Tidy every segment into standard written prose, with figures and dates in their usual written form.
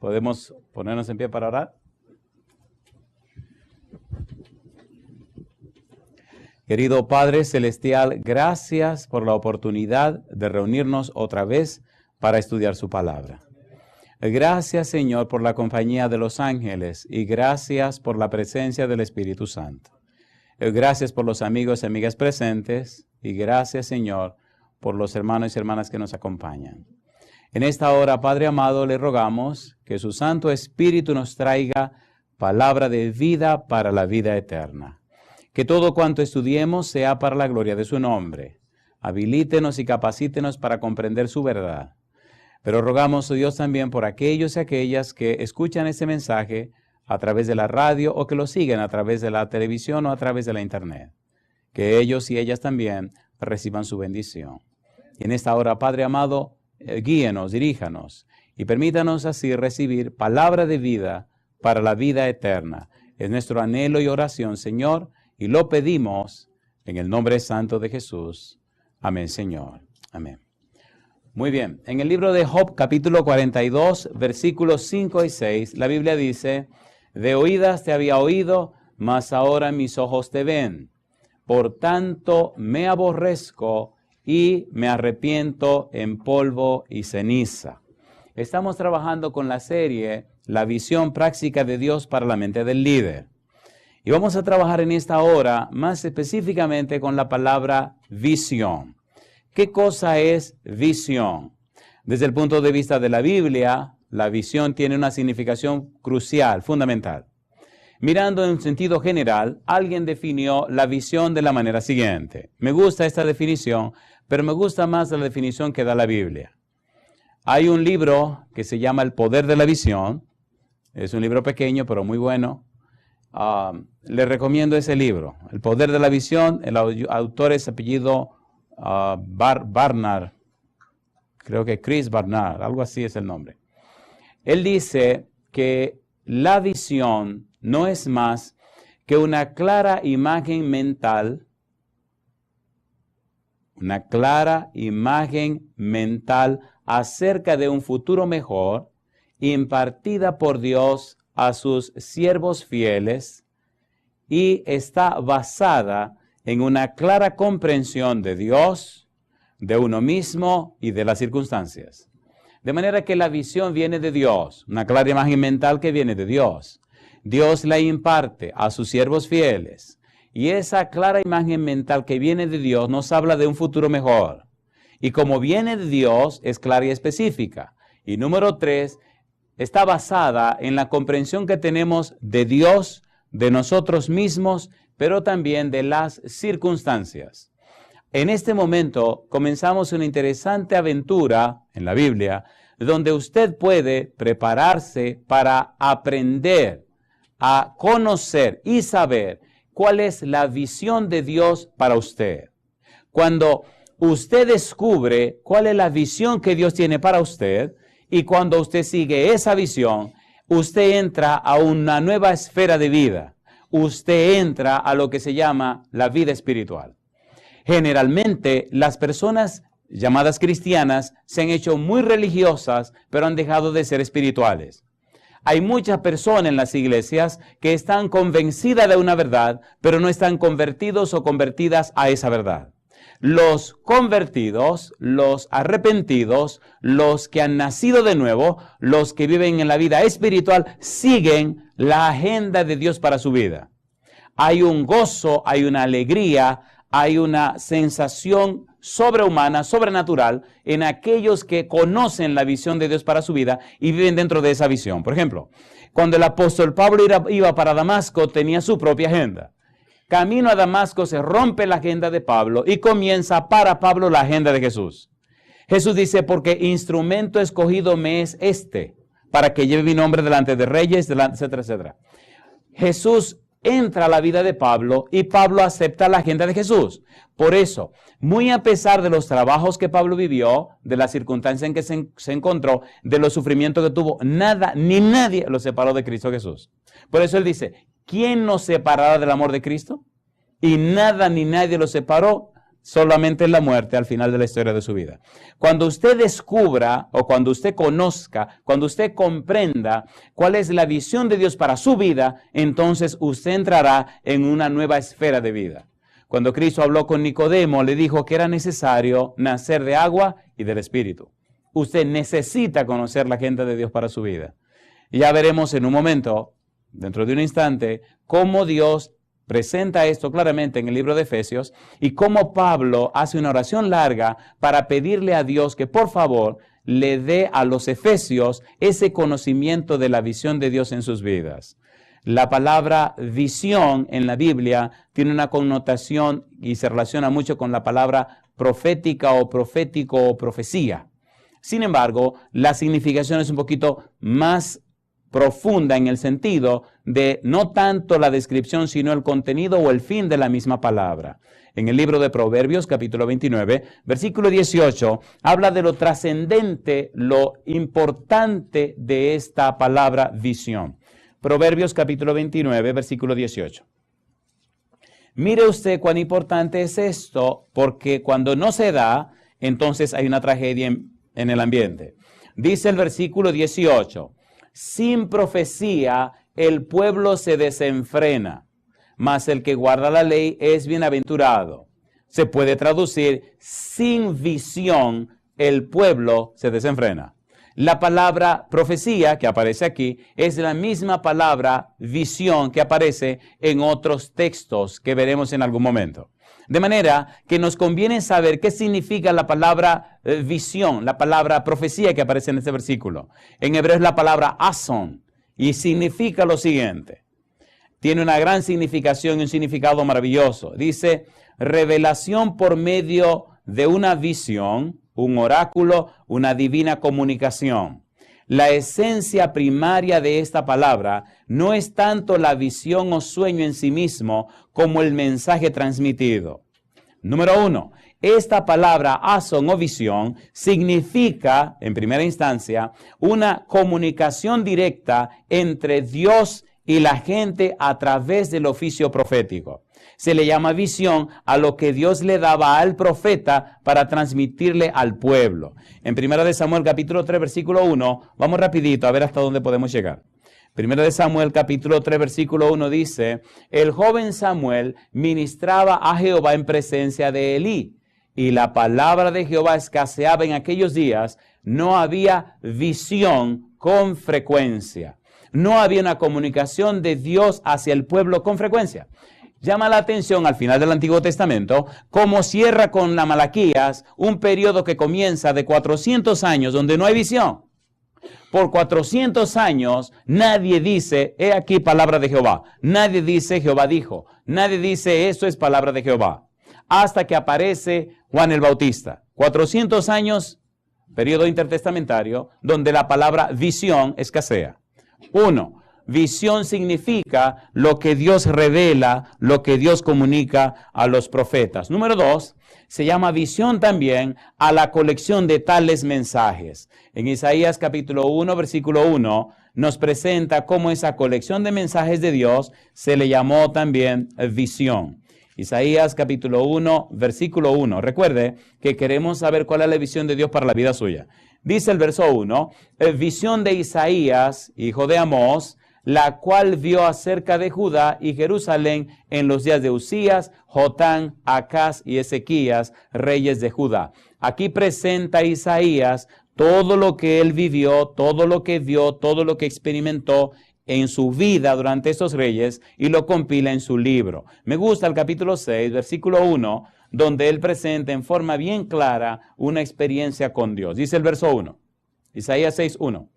¿Podemos ponernos en pie para orar? Querido Padre Celestial, gracias por la oportunidad de reunirnos otra vez para estudiar su palabra. Gracias, Señor, por la compañía de los ángeles y gracias por la presencia del Espíritu Santo. Gracias por los amigos y amigas presentes y gracias, Señor, por los hermanos y hermanas que nos acompañan. En esta hora, Padre amado, le rogamos que su Santo Espíritu nos traiga palabra de vida para la vida eterna. Que todo cuanto estudiemos sea para la gloria de su nombre. Habilítenos y capacítenos para comprender su verdad. Pero rogamos, oh Dios, también por aquellos y aquellas que escuchan este mensaje a través de la radio o que lo siguen a través de la televisión o a través de la internet. Que ellos y ellas también reciban su bendición. Y en esta hora, Padre amado, guíenos, diríjanos y permítanos así recibir palabra de vida para la vida eterna. Es nuestro anhelo y oración, Señor, y lo pedimos en el nombre santo de Jesús. Amén, Señor. Amén. Muy bien, en el libro de Job, capítulo 42, versículos 5 y 6, la Biblia dice: de oídas te había oído, mas ahora mis ojos te ven. Por tanto me aborrezco y me arrepiento en polvo y ceniza. Estamos trabajando con la serie La visión práctica de Dios para la mente del líder. Y vamos a trabajar en esta hora más específicamente con la palabra visión. ¿Qué cosa es visión? Desde el punto de vista de la Biblia, la visión tiene una significación crucial, fundamental. Mirando en un sentido general, alguien definió la visión de la manera siguiente. Me gusta esta definición, pero me gusta más la definición que da la Biblia. Hay un libro que se llama El Poder de la Visión. Es un libro pequeño, pero muy bueno. Le recomiendo ese libro, El Poder de la Visión. El autor es apellido Barnard, creo que Chris Barnard, algo así es el nombre. Él dice que la visión no es más que una clara imagen mental, acerca de un futuro mejor, impartida por Dios a sus siervos fieles, y está basada en una clara comprensión de Dios, de uno mismo y de las circunstancias. De manera que la visión viene de Dios, una clara imagen mental que viene de Dios. Dios la imparte a sus siervos fieles. Y esa clara imagen mental que viene de Dios nos habla de un futuro mejor. Y como viene de Dios, es clara y específica. Y número 3, está basada en la comprensión que tenemos de Dios, de nosotros mismos, pero también de las circunstancias. En este momento comenzamos una interesante aventura en la Biblia, donde usted puede prepararse para aprender a conocer y saber cuál es la visión de Dios para usted. Cuando usted descubre cuál es la visión que Dios tiene para usted, y cuando usted sigue esa visión, usted entra a una nueva esfera de vida. Usted entra a lo que se llama la vida espiritual. Generalmente, las personas llamadas cristianas se han hecho muy religiosas, pero han dejado de ser espirituales. Hay muchas personas en las iglesias que están convencidas de una verdad, pero no están convertidos o convertidas a esa verdad. Los convertidos, los arrepentidos, los que han nacido de nuevo, los que viven en la vida espiritual, siguen la agenda de Dios para su vida. Hay un gozo, hay una alegría, hay una sensación sobrehumana, sobrenatural en aquellos que conocen la visión de Dios para su vida y viven dentro de esa visión. Por ejemplo, cuando el apóstol Pablo iba para Damasco, tenía su propia agenda. Camino a Damasco se rompe la agenda de Pablo y comienza para Pablo la agenda de Jesús. Jesús dice, porque instrumento escogido me es este, para que lleve mi nombre delante de reyes, etcétera, etcétera. Jesús entra a la vida de Pablo y Pablo acepta la agenda de Jesús. Por eso, muy a pesar de los trabajos que Pablo vivió, de las circunstancias en que se encontró, de los sufrimientos que tuvo, nada ni nadie lo separó de Cristo Jesús. Por eso él dice, ¿quién nos separará del amor de Cristo? Y nada ni nadie lo separó solamente la muerte al final de la historia de su vida. Cuando usted descubra, o cuando usted conozca, cuando usted comprenda cuál es la visión de Dios para su vida, entonces usted entrará en una nueva esfera de vida. Cuando Cristo habló con Nicodemo, le dijo que era necesario nacer de agua y del Espíritu. Usted necesita conocer la agenda de Dios para su vida. Y ya veremos en un momento, dentro de un instante, cómo Dios presenta esto claramente en el libro de Efesios y cómo Pablo hace una oración larga para pedirle a Dios que por favor le dé a los efesios ese conocimiento de la visión de Dios en sus vidas. La palabra visión en la Biblia tiene una connotación y se relaciona mucho con la palabra profética o profético o profecía. Sin embargo, la significación es un poquito más profunda en el sentido de no tanto la descripción, sino el contenido o el fin de la misma palabra. En el libro de Proverbios, capítulo 29, versículo 18, habla de lo trascendente, lo importante de esta palabra visión. Proverbios, capítulo 29, versículo 18. Mire usted cuán importante es esto, porque cuando no se da, entonces hay una tragedia en el ambiente. Dice el versículo 18, sin profecía el pueblo se desenfrena, mas el que guarda la ley es bienaventurado. Se puede traducir, sin visión el pueblo se desenfrena. La palabra profecía que aparece aquí es la misma palabra visión que aparece en otros textos que veremos en algún momento. De manera que nos conviene saber qué significa la palabra visión, la palabra profecía que aparece en este versículo. En hebreo es la palabra ason y significa lo siguiente. Tiene una gran significación y un significado maravilloso. Dice, revelación por medio de una visión, un oráculo, una divina comunicación. La esencia primaria de esta palabra no es tanto la visión o sueño en sí mismo como el mensaje transmitido. Número 1, esta palabra ason o visión significa, en primera instancia, una comunicación directa entre Dios y la gente a través del oficio profético. Se le llama visión a lo que Dios le daba al profeta para transmitirle al pueblo. En 1 Samuel capítulo 3 versículo 1, vamos rapidito a ver hasta dónde podemos llegar. 1 Samuel capítulo 3 versículo 1 dice, el joven Samuel ministraba a Jehová en presencia de Elí, y la palabra de Jehová escaseaba en aquellos días, no había visión con frecuencia. No había una comunicación de Dios hacia el pueblo con frecuencia. Llama la atención al final del Antiguo Testamento cómo cierra con la Malaquías un periodo que comienza de 400 años donde no hay visión. Por 400 años nadie dice, he aquí palabra de Jehová. Nadie dice, Jehová dijo. Nadie dice, esto es palabra de Jehová. Hasta que aparece Juan el Bautista. 400 años, periodo intertestamentario, donde la palabra visión escasea. 1. Visión significa lo que Dios revela, lo que Dios comunica a los profetas. Número 2, se llama visión también a la colección de tales mensajes. En Isaías capítulo 1, versículo 1, nos presenta cómo esa colección de mensajes de Dios se le llamó también visión. Isaías capítulo 1, versículo 1. Recuerde que queremos saber cuál es la visión de Dios para la vida suya. Dice el verso 1, visión de Isaías, hijo de Amós, la cual vio acerca de Judá y Jerusalén en los días de Usías, Jotán, Acaz y Ezequías, reyes de Judá. Aquí presenta Isaías todo lo que él vivió, todo lo que vio, todo lo que experimentó en su vida durante estos reyes y lo compila en su libro. Me gusta el capítulo 6, versículo 1, donde él presenta en forma bien clara una experiencia con Dios. Dice el verso 1, Isaías 6, 1.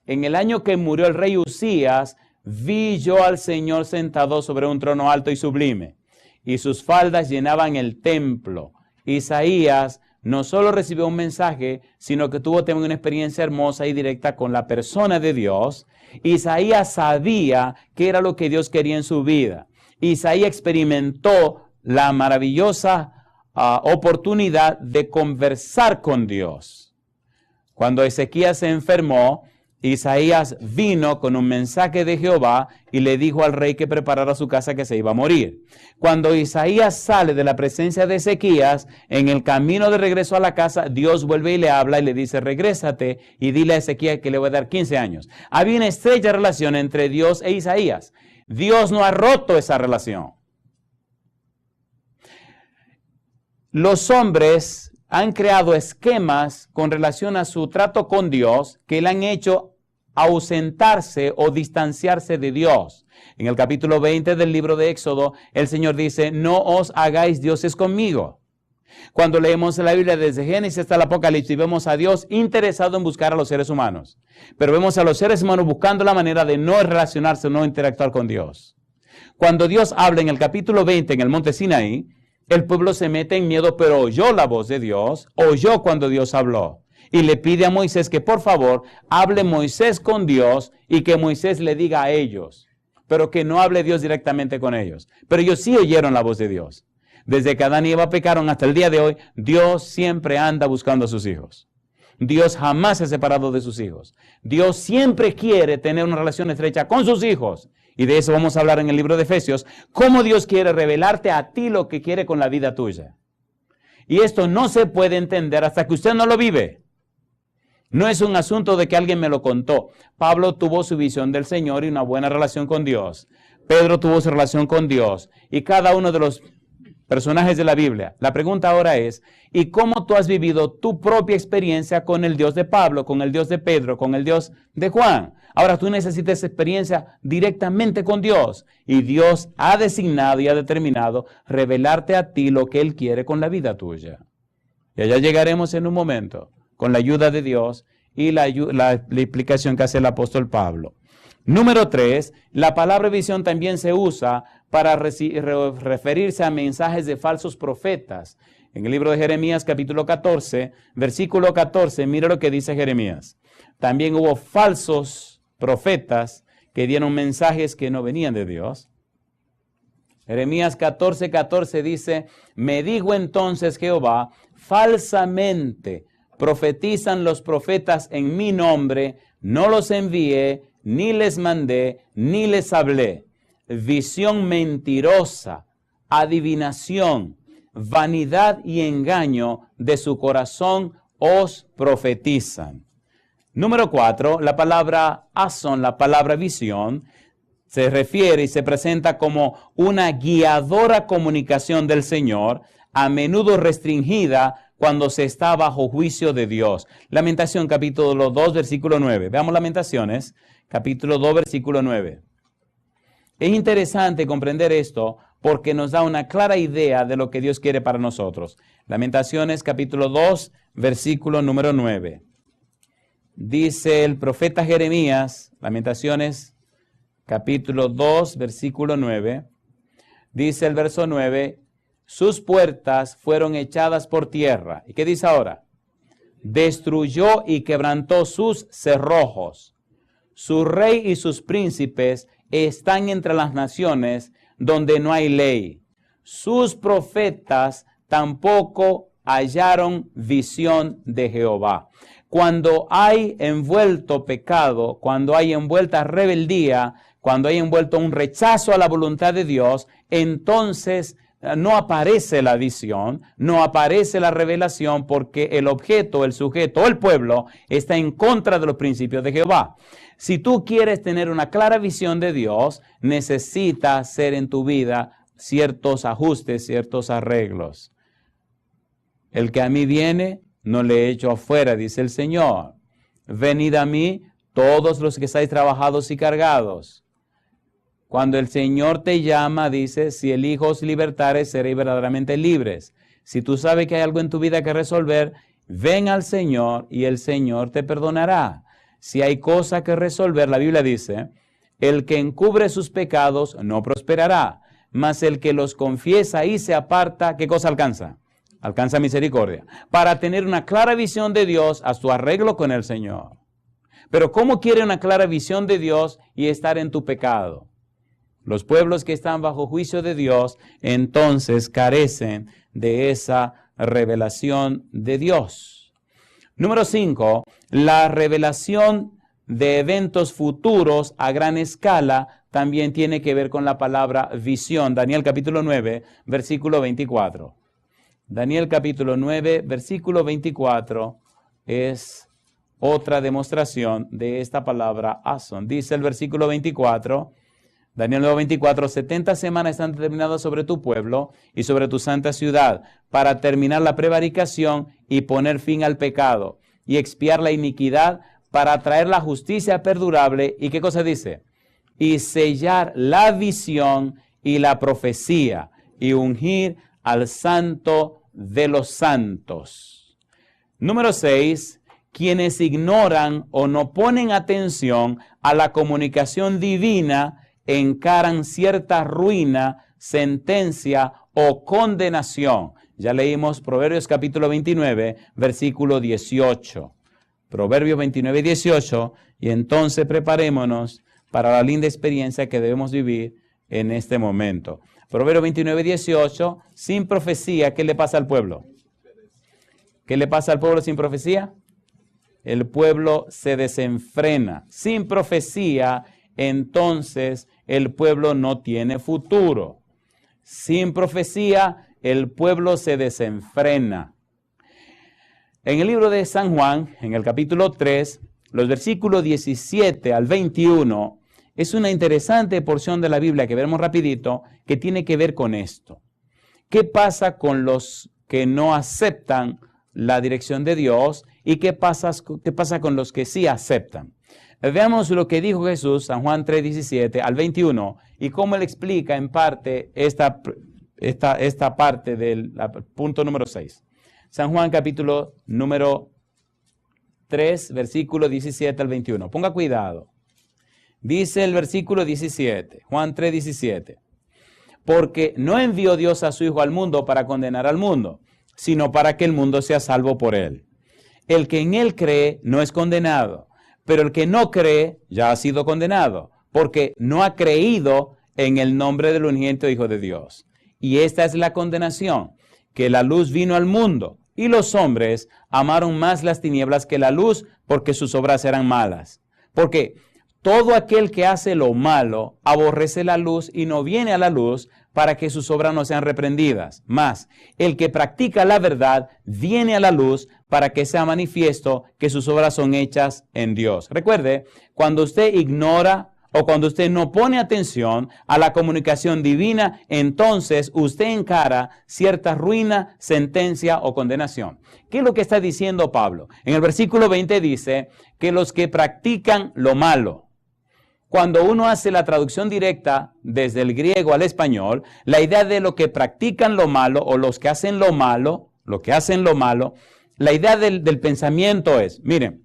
En el año que murió el rey Usías, vi yo al Señor sentado sobre un trono alto y sublime, y sus faldas llenaban el templo. Isaías no solo recibió un mensaje, sino que tuvo también una experiencia hermosa y directa con la persona de Dios. Isaías sabía qué era lo que Dios quería en su vida. Isaías experimentó la maravillosa oportunidad de conversar con Dios. Cuando Ezequías se enfermó, Isaías vino con un mensaje de Jehová y le dijo al rey que preparara su casa, que se iba a morir. Cuando Isaías sale de la presencia de Ezequías, en el camino de regreso a la casa, Dios vuelve y le habla y le dice: regrésate y dile a Ezequías que le voy a dar 15 años. Había una estrecha relación entre Dios e Isaías. Dios no ha roto esa relación. Los hombres han creado esquemas con relación a su trato con Dios que le han hecho ausentarse o distanciarse de Dios. En el capítulo 20 del libro de Éxodo, el Señor dice: no os hagáis dioses conmigo. Cuando leemos la Biblia desde Génesis hasta el Apocalipsis, vemos a Dios interesado en buscar a los seres humanos. Pero vemos a los seres humanos buscando la manera de no relacionarse o no interactuar con Dios. Cuando Dios habla en el capítulo 20 en el monte Sinaí, el pueblo se mete en miedo, pero oyó la voz de Dios, oyó cuando Dios habló. Y le pide a Moisés que por favor hable Moisés con Dios y que Moisés le diga a ellos, pero que no hable Dios directamente con ellos. Pero ellos sí oyeron la voz de Dios. Desde que Adán y Eva pecaron hasta el día de hoy, Dios siempre anda buscando a sus hijos. Dios jamás se ha separado de sus hijos. Dios siempre quiere tener una relación estrecha con sus hijos. Y de eso vamos a hablar en el libro de Efesios, cómo Dios quiere revelarte a ti lo que quiere con la vida tuya. Y esto no se puede entender hasta que usted no lo vive. No es un asunto de que alguien me lo contó. Pablo tuvo su visión del Señor y una buena relación con Dios. Pedro tuvo su relación con Dios. Y cada uno de los personajes de la Biblia. La pregunta ahora es: ¿y cómo tú has vivido tu propia experiencia con el Dios de Pablo, con el Dios de Pedro, con el Dios de Juan? Ahora tú necesitas esa experiencia directamente con Dios. Y Dios ha designado y ha determinado revelarte a ti lo que Él quiere con la vida tuya. Y allá llegaremos en un momento, con la ayuda de Dios y la explicación que hace el apóstol Pablo. Número 3, la palabra visión también se usa para referirse a mensajes de falsos profetas. En el libro de Jeremías capítulo 14, versículo 14, mira lo que dice Jeremías. También hubo falsos profetas que dieron mensajes que no venían de Dios. Jeremías 14:14 dice: me dijo entonces Jehová, falsamente profetizan los profetas en mi nombre, no los envié, ni les mandé, ni les hablé. Visión mentirosa, adivinación, vanidad y engaño de su corazón os profetizan. Número 4, la palabra azón, la palabra visión, se refiere y se presenta como una guiadora comunicación del Señor, a menudo restringida cuando se está bajo juicio de Dios. Lamentación capítulo 2, versículo 9. Veamos Lamentaciones, capítulo 2, versículo 9. Es interesante comprender esto porque nos da una clara idea de lo que Dios quiere para nosotros. Lamentaciones capítulo 2, versículo número 9. Dice el profeta Jeremías, Lamentaciones capítulo 2, versículo 9. Dice el verso 9, sus puertas fueron echadas por tierra. ¿Y qué dice ahora? Destruyó y quebrantó sus cerrojos. Su rey y sus príncipes están entre las naciones donde no hay ley. Sus profetas tampoco hallaron visión de Jehová. Cuando hay envuelto pecado, cuando hay envuelta rebeldía, cuando hay envuelto un rechazo a la voluntad de Dios, entonces no aparece la visión, no aparece la revelación, porque el objeto, el sujeto, el pueblo está en contra de los principios de Jehová. Si tú quieres tener una clara visión de Dios, necesitas hacer en tu vida ciertos ajustes, ciertos arreglos. El que a mí viene, no le echo afuera, dice el Señor. Venid a mí todos los que estáis trabajados y cargados. Cuando el Señor te llama, dice, si el Hijo os libertare, seréis verdaderamente libres. Si tú sabes que hay algo en tu vida que resolver, ven al Señor y el Señor te perdonará. Si hay cosa que resolver, la Biblia dice, el que encubre sus pecados no prosperará, mas el que los confiesa y se aparta, ¿qué cosa alcanza? Alcanza misericordia. Para tener una clara visión de Dios, haz tu arreglo con el Señor. Pero ¿cómo quiere una clara visión de Dios y estar en tu pecado? Los pueblos que están bajo juicio de Dios, entonces carecen de esa revelación de Dios. Número 5, la revelación de eventos futuros a gran escala también tiene que ver con la palabra visión. Daniel capítulo 9, versículo 24. Daniel capítulo 9, versículo 24 es otra demostración de esta palabra ason. Dice el versículo 24, Daniel 9, 24, 70 semanas están determinadas sobre tu pueblo y sobre tu santa ciudad para terminar la prevaricación y poner fin al pecado y expiar la iniquidad para traer la justicia perdurable. ¿Y qué cosa dice? Y sellar la visión y la profecía y ungir al santo de los santos. Número 6. Quienes ignoran o no ponen atención a la comunicación divina encaran cierta ruina, sentencia o condenación. Ya leímos Proverbios capítulo 29, versículo 18. Proverbios 29, 18. Y entonces preparémonos para la linda experiencia que debemos vivir en este momento. Proverbios 29, 18. Sin profecía, ¿qué le pasa al pueblo? ¿Qué le pasa al pueblo sin profecía? El pueblo se desenfrena. Sin profecía, entonces el pueblo no tiene futuro. Sin profecía, el pueblo se desenfrena. En el libro de San Juan, en el capítulo 3, los versículos 17 al 21, es una interesante porción de la Biblia que veremos rapidito, que tiene que ver con esto. ¿Qué pasa con los que no aceptan la dirección de Dios y qué pasa con los que sí aceptan? Veamos lo que dijo Jesús, San Juan 3, 17 al 21, y cómo él explica en parte esta parte del punto número 6. San Juan capítulo número 3, versículo 17 al 21. Ponga cuidado. Dice el versículo 17, Juan 3, 17. Porque no envió Dios a su Hijo al mundo para condenar al mundo, sino para que el mundo sea salvo por él. El que en él cree no es condenado, pero el que no cree ya ha sido condenado, porque no ha creído en el nombre del unigénito Hijo de Dios. Y esta es la condenación, que la luz vino al mundo, y los hombres amaron más las tinieblas que la luz, porque sus obras eran malas. Porque todo aquel que hace lo malo aborrece la luz y no viene a la luz para que sus obras no sean reprendidas. Mas el que practica la verdad viene a la luz para que sea manifiesto que sus obras son hechas en Dios. Recuerde, cuando usted ignora o cuando usted no pone atención a la comunicación divina, entonces usted encara cierta ruina, sentencia o condenación. ¿Qué es lo que está diciendo Pablo? En el versículo 20 dice que los que practican lo malo. Cuando uno hace la traducción directa desde el griego al español, la idea de lo que practican lo malo o los que hacen lo malo, la idea del pensamiento es, miren,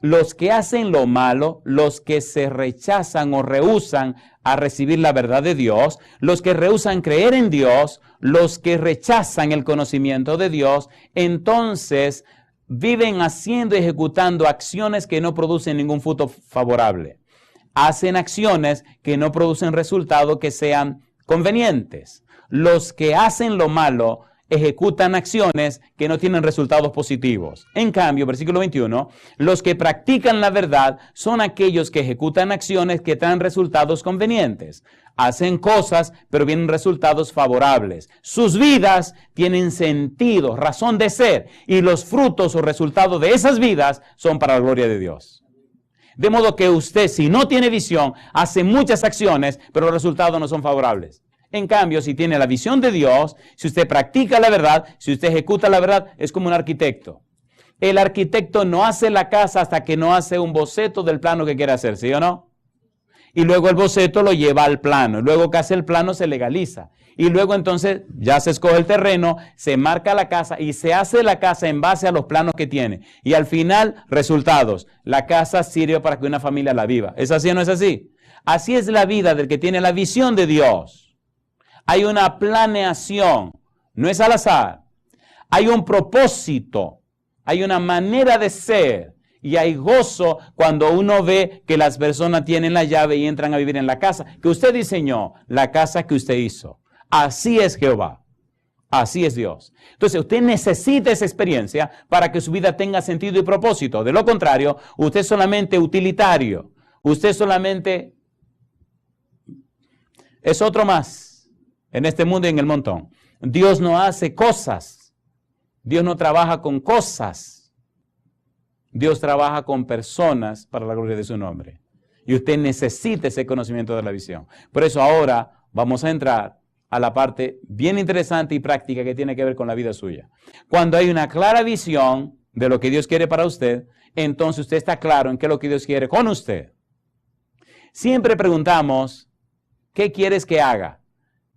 los que hacen lo malo, los que se rechazan o rehúsan a recibir la verdad de Dios, los que rehúsan creer en Dios, los que rechazan el conocimiento de Dios, entonces viven haciendo y ejecutando acciones que no producen ningún fruto favorable. Hacen acciones que no producen resultados que sean convenientes. Los que hacen lo malo ejecutan acciones que no tienen resultados positivos. En cambio, versículo 21, los que practican la verdad son aquellos que ejecutan acciones que traen resultados convenientes. Hacen cosas, pero vienen resultados favorables. Sus vidas tienen sentido, razón de ser, y los frutos o resultados de esas vidas son para la gloria de Dios. De modo que usted, si no tiene visión, hace muchas acciones, pero los resultados no son favorables. En cambio, si tiene la visión de Dios, si usted practica la verdad, si usted ejecuta la verdad, es como un arquitecto. El arquitecto no hace la casa hasta que no hace un boceto del plano que quiere hacer, ¿sí o no? Y luego el boceto lo lleva al plano. Y luego que hace el plano se legaliza. Y luego entonces ya se escoge el terreno, se marca la casa y se hace la casa en base a los planos que tiene. Y al final, resultados. La casa sirve para que una familia la viva. ¿Es así o no es así? Así es la vida del que tiene la visión de Dios. Hay una planeación. No es al azar. Hay un propósito. Hay una manera de ser. Y hay gozo cuando uno ve que las personas tienen la llave y entran a vivir en la casa que usted diseñó, la casa que usted hizo. Así es Jehová. Así es Dios. Entonces, usted necesita esa experiencia para que su vida tenga sentido y propósito. De lo contrario, usted es solamente utilitario. Usted solamente es otro más en este mundo y en el montón. Dios no hace cosas. Dios no trabaja con cosas. Dios trabaja con personas para la gloria de su nombre. Y usted necesita ese conocimiento de la visión. Por eso ahora vamos a entrar a la parte bien interesante y práctica que tiene que ver con la vida suya. Cuando hay una clara visión de lo que Dios quiere para usted, entonces usted está claro en qué es lo que Dios quiere con usted. Siempre preguntamos, ¿qué quieres que haga?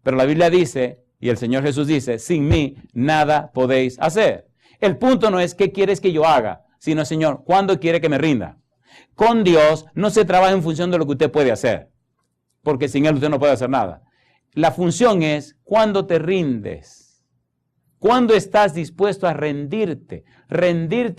Pero la Biblia dice, y el Señor Jesús dice, sin mí nada podéis hacer. El punto no es qué quieres que yo haga, sino, Señor, ¿cuándo quiere que me rinda? Con Dios no se trabaja en función de lo que usted puede hacer, porque sin Él usted no puede hacer nada. La función es cuándo te rindes, cuándo estás dispuesto a rendirte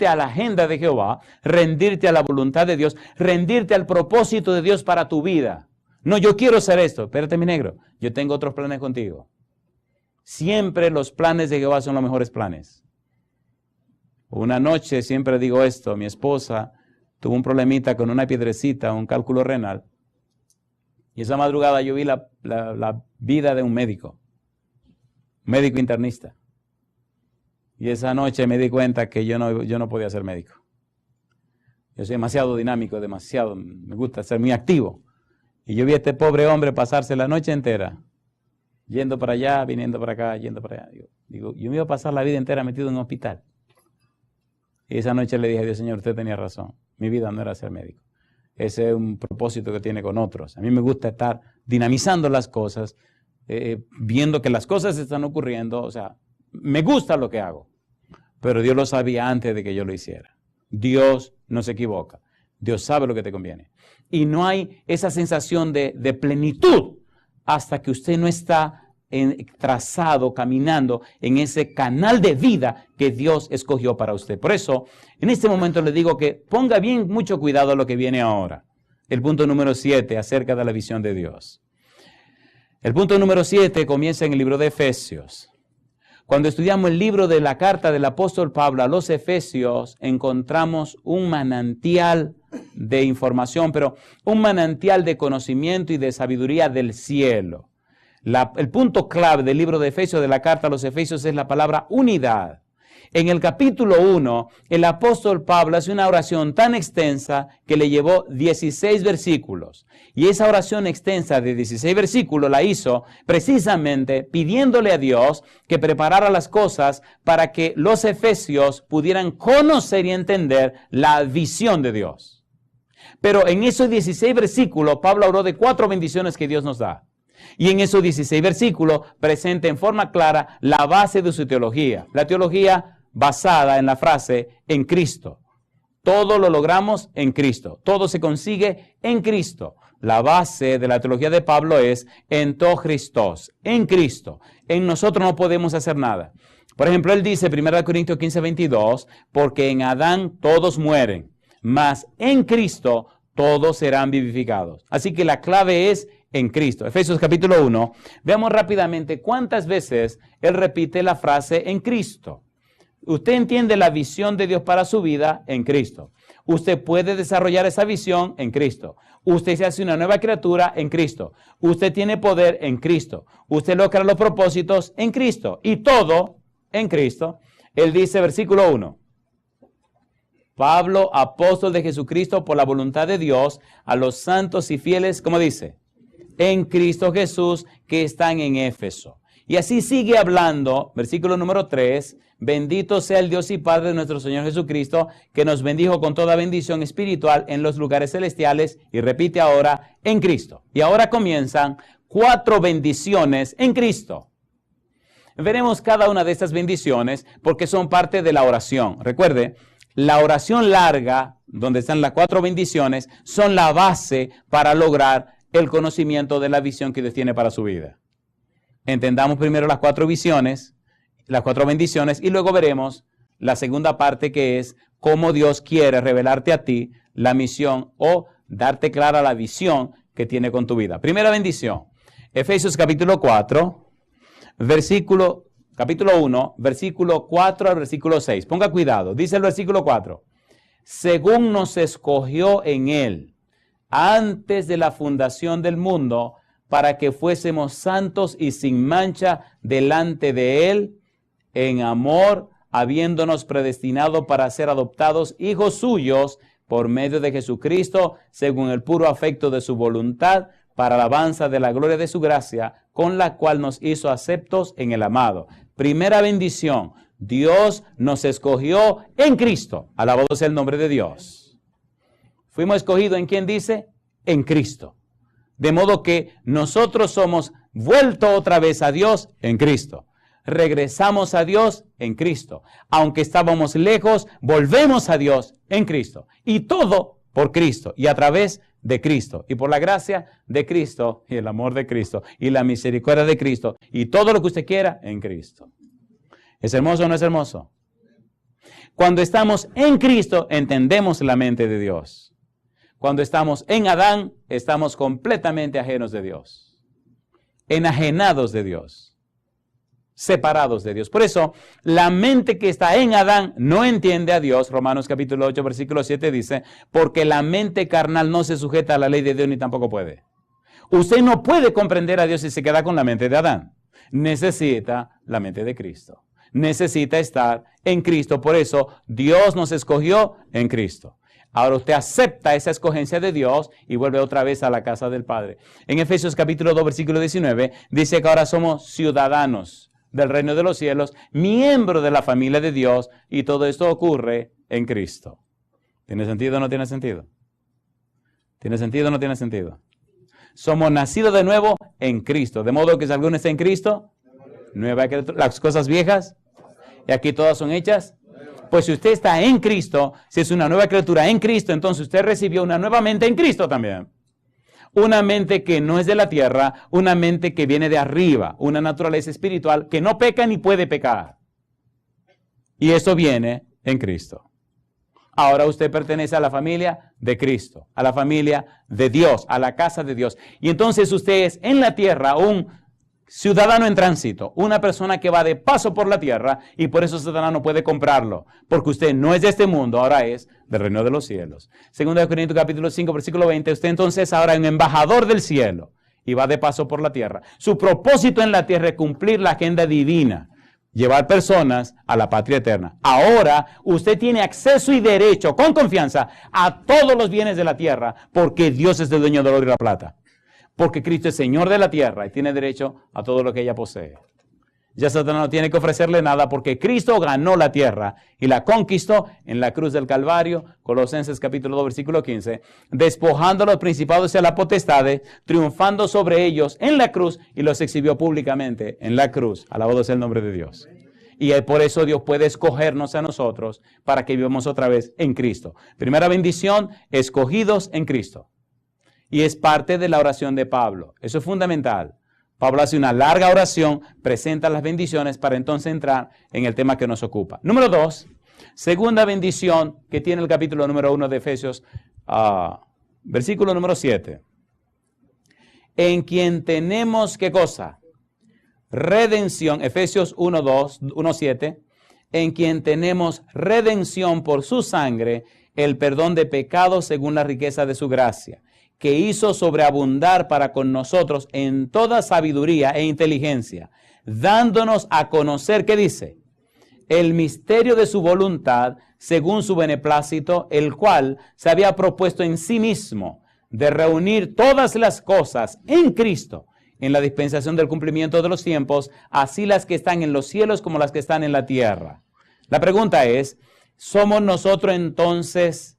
a la agenda de Jehová, rendirte a la voluntad de Dios, rendirte al propósito de Dios para tu vida. No, yo quiero hacer esto. Espérate, mi negro, yo tengo otros planes contigo. Siempre los planes de Jehová son los mejores planes. Una noche, siempre digo esto, mi esposa tuvo un problemita con una piedrecita, un cálculo renal. Y esa madrugada yo vi la vida de un médico internista. Y esa noche me di cuenta que yo no podía ser médico. Yo soy demasiado dinámico, me gusta ser muy activo. Y yo vi a este pobre hombre pasarse la noche entera, yendo para allá, viniendo para acá, yendo para allá. Yo me iba a pasar la vida entera metido en un hospital. Y esa noche le dije a Dios, Señor, usted tenía razón. Mi vida no era ser médico. Ese es un propósito que tiene con otros. A mí me gusta estar dinamizando las cosas, viendo que las cosas están ocurriendo. O sea, me gusta lo que hago. Pero Dios lo sabía antes de que yo lo hiciera. Dios no se equivoca. Dios sabe lo que te conviene. Y no hay esa sensación de plenitud hasta que usted no está trazado, caminando en ese canal de vida que Dios escogió para usted. Por eso, en este momento le digo que ponga bien mucho cuidado a lo que viene ahora. El punto número 7, acerca de la visión de Dios. El punto número 7 comienza en el libro de Efesios. Cuando estudiamos el libro de la carta del apóstol Pablo a los Efesios, encontramos un manantial de información, pero un manantial de conocimiento y de sabiduría del cielo. El punto clave del libro de Efesios, de la carta a los Efesios, es la palabra unidad. En el capítulo 1, el apóstol Pablo hace una oración tan extensa que le llevó 16 versículos. Y esa oración extensa de 16 versículos la hizo precisamente pidiéndole a Dios que preparara las cosas para que los efesios pudieran conocer y entender la visión de Dios. Pero en esos 16 versículos, Pablo habló de 4 bendiciones que Dios nos da. Y en esos 16 versículos presenta en forma clara la base de su teología. La teología basada en la frase en Cristo. Todo lo logramos en Cristo. Todo se consigue en Cristo. La base de la teología de Pablo es en to Christos, en Cristo. En nosotros no podemos hacer nada. Por ejemplo, él dice, 1 Corintios 15:22, porque en Adán todos mueren, mas en Cristo todos serán vivificados. Así que la clave es en Cristo. Efesios capítulo 1. Veamos rápidamente cuántas veces él repite la frase en Cristo. Usted entiende la visión de Dios para su vida en Cristo. Usted puede desarrollar esa visión en Cristo. Usted se hace una nueva criatura en Cristo. Usted tiene poder en Cristo. Usted logra los propósitos en Cristo. Y todo en Cristo. Él dice, versículo 1. Pablo, apóstol de Jesucristo por la voluntad de Dios, a los santos y fieles, ¿cómo dice? En Cristo Jesús, que están en Éfeso. Y así sigue hablando, versículo número 3, bendito sea el Dios y Padre de nuestro Señor Jesucristo, que nos bendijo con toda bendición espiritual en los lugares celestiales, y repite ahora, en Cristo. Y ahora comienzan 4 bendiciones en Cristo. Veremos cada una de estas bendiciones porque son parte de la oración. Recuerde, la oración larga, donde están las 4 bendiciones, son la base para lograr el conocimiento de la visión que Dios tiene para su vida. Entendamos primero las 4 visiones, las 4 bendiciones, y luego veremos la segunda parte, que es cómo Dios quiere revelarte a ti la misión o darte clara la visión que tiene con tu vida. Primera bendición, Efesios capítulo 4, versículo capítulo 1, versículo 4 al versículo 6. Ponga cuidado, dice el versículo 4. Según nos escogió en Él, antes de la fundación del mundo, para que fuésemos santos y sin mancha delante de Él, en amor, habiéndonos predestinado para ser adoptados hijos suyos por medio de Jesucristo, según el puro afecto de su voluntad, para alabanza de la gloria de su gracia, con la cual nos hizo aceptos en el amado. Primera bendición, Dios nos escogió en Cristo. Alabado sea el nombre de Dios. Fuimos escogidos ¿en quién dice? En Cristo. De modo que nosotros somos vuelto otra vez a Dios en Cristo. Regresamos a Dios en Cristo. Aunque estábamos lejos, volvemos a Dios en Cristo. Y todo por Cristo y a través de Cristo. Y por la gracia de Cristo y el amor de Cristo y la misericordia de Cristo y todo lo que usted quiera en Cristo. ¿Es hermoso o no es hermoso? Cuando estamos en Cristo, entendemos la mente de Dios. Cuando estamos en Adán, estamos completamente ajenos de Dios. Enajenados de Dios. Separados de Dios. Por eso, la mente que está en Adán no entiende a Dios. Romanos capítulo 8, versículo 7 dice, porque la mente carnal no se sujeta a la ley de Dios ni tampoco puede. Usted no puede comprender a Dios si se queda con la mente de Adán. Necesita la mente de Cristo. Necesita estar en Cristo. Por eso, Dios nos escogió en Cristo. Ahora usted acepta esa escogencia de Dios y vuelve otra vez a la casa del Padre. En Efesios capítulo 2, versículo 19, dice que ahora somos ciudadanos del reino de los cielos, miembros de la familia de Dios, y todo esto ocurre en Cristo. ¿Tiene sentido o no tiene sentido? ¿Tiene sentido o no tiene sentido? Somos nacidos de nuevo en Cristo, de modo que si alguno está en Cristo, nueva criatura, las cosas viejas, y aquí todas son hechas. Pues si usted está en Cristo, si es una nueva criatura en Cristo, entonces usted recibió una nueva mente en Cristo también. Una mente que no es de la tierra, una mente que viene de arriba, una naturaleza espiritual que no peca ni puede pecar. Y eso viene en Cristo. Ahora usted pertenece a la familia de Cristo, a la familia de Dios, a la casa de Dios. Y entonces usted es en la tierra un ciudadano en tránsito, una persona que va de paso por la tierra y por eso Satanás no puede comprarlo, porque usted no es de este mundo, ahora es del reino de los cielos. Segunda de Corintios capítulo 5, versículo 20, usted entonces ahora es un embajador del cielo y va de paso por la tierra. Su propósito en la tierra es cumplir la agenda divina, llevar personas a la patria eterna. Ahora usted tiene acceso y derecho con confianza a todos los bienes de la tierra, porque Dios es el dueño del oro y la plata. Porque Cristo es Señor de la tierra y tiene derecho a todo lo que ella posee. Ya Satanás no tiene que ofrecerle nada porque Cristo ganó la tierra y la conquistó en la cruz del Calvario, Colosenses capítulo 2, versículo 15, despojando a los principados y a las potestades, triunfando sobre ellos en la cruz y los exhibió públicamente en la cruz. Alabado sea el nombre de Dios. Y por eso Dios puede escogernos a nosotros para que vivamos otra vez en Cristo. Primera bendición, escogidos en Cristo. Y es parte de la oración de Pablo. Eso es fundamental. Pablo hace una larga oración, presenta las bendiciones para entonces entrar en el tema que nos ocupa. Número 2, segunda bendición que tiene el capítulo número 1 de Efesios, versículo número 7. En quien tenemos, ¿qué cosa? Redención, Efesios 1:7. En quien tenemos redención por su sangre, el perdón de pecados según la riqueza de su gracia, que hizo sobreabundar para con nosotros en toda sabiduría e inteligencia, dándonos a conocer, ¿qué dice? El misterio de su voluntad, según su beneplácito, el cual se había propuesto en sí mismo, de reunir todas las cosas en Cristo, en la dispensación del cumplimiento de los tiempos, así las que están en los cielos como las que están en la tierra. La pregunta es, ¿somos nosotros entonces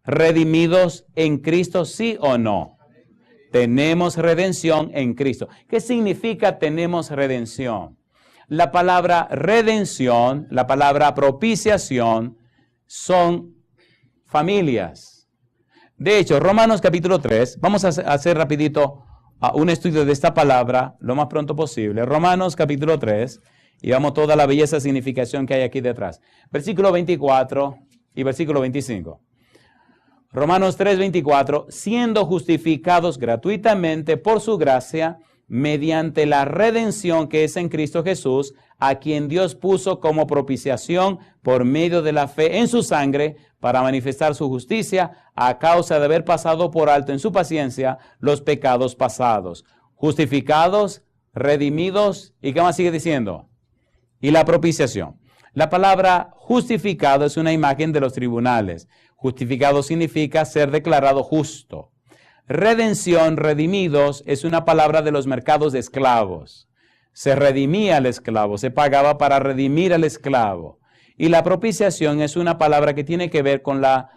redimidos en Cristo, sí o no? Tenemos redención en Cristo. ¿Qué significa tenemos redención? La palabra redención, la palabra propiciación, son familias. De hecho, Romanos capítulo 3, vamos a hacer rapidito un estudio de esta palabra lo más pronto posible. Romanos capítulo 3, y vamos toda la belleza significación que hay aquí detrás. Versículo 24 y versículo 25. Romanos 3:24, siendo justificados gratuitamente por su gracia, mediante la redención que es en Cristo Jesús, a quien Dios puso como propiciación por medio de la fe en su sangre, para manifestar su justicia a causa de haber pasado por alto en su paciencia los pecados pasados. Justificados, redimidos, ¿y qué más sigue diciendo? Y la propiciación. La palabra justificado es una imagen de los tribunales. Justificado significa ser declarado justo. Redención, redimidos, es una palabra de los mercados de esclavos. Se redimía al esclavo, se pagaba para redimir al esclavo. Y la propiciación es una palabra que tiene que ver con la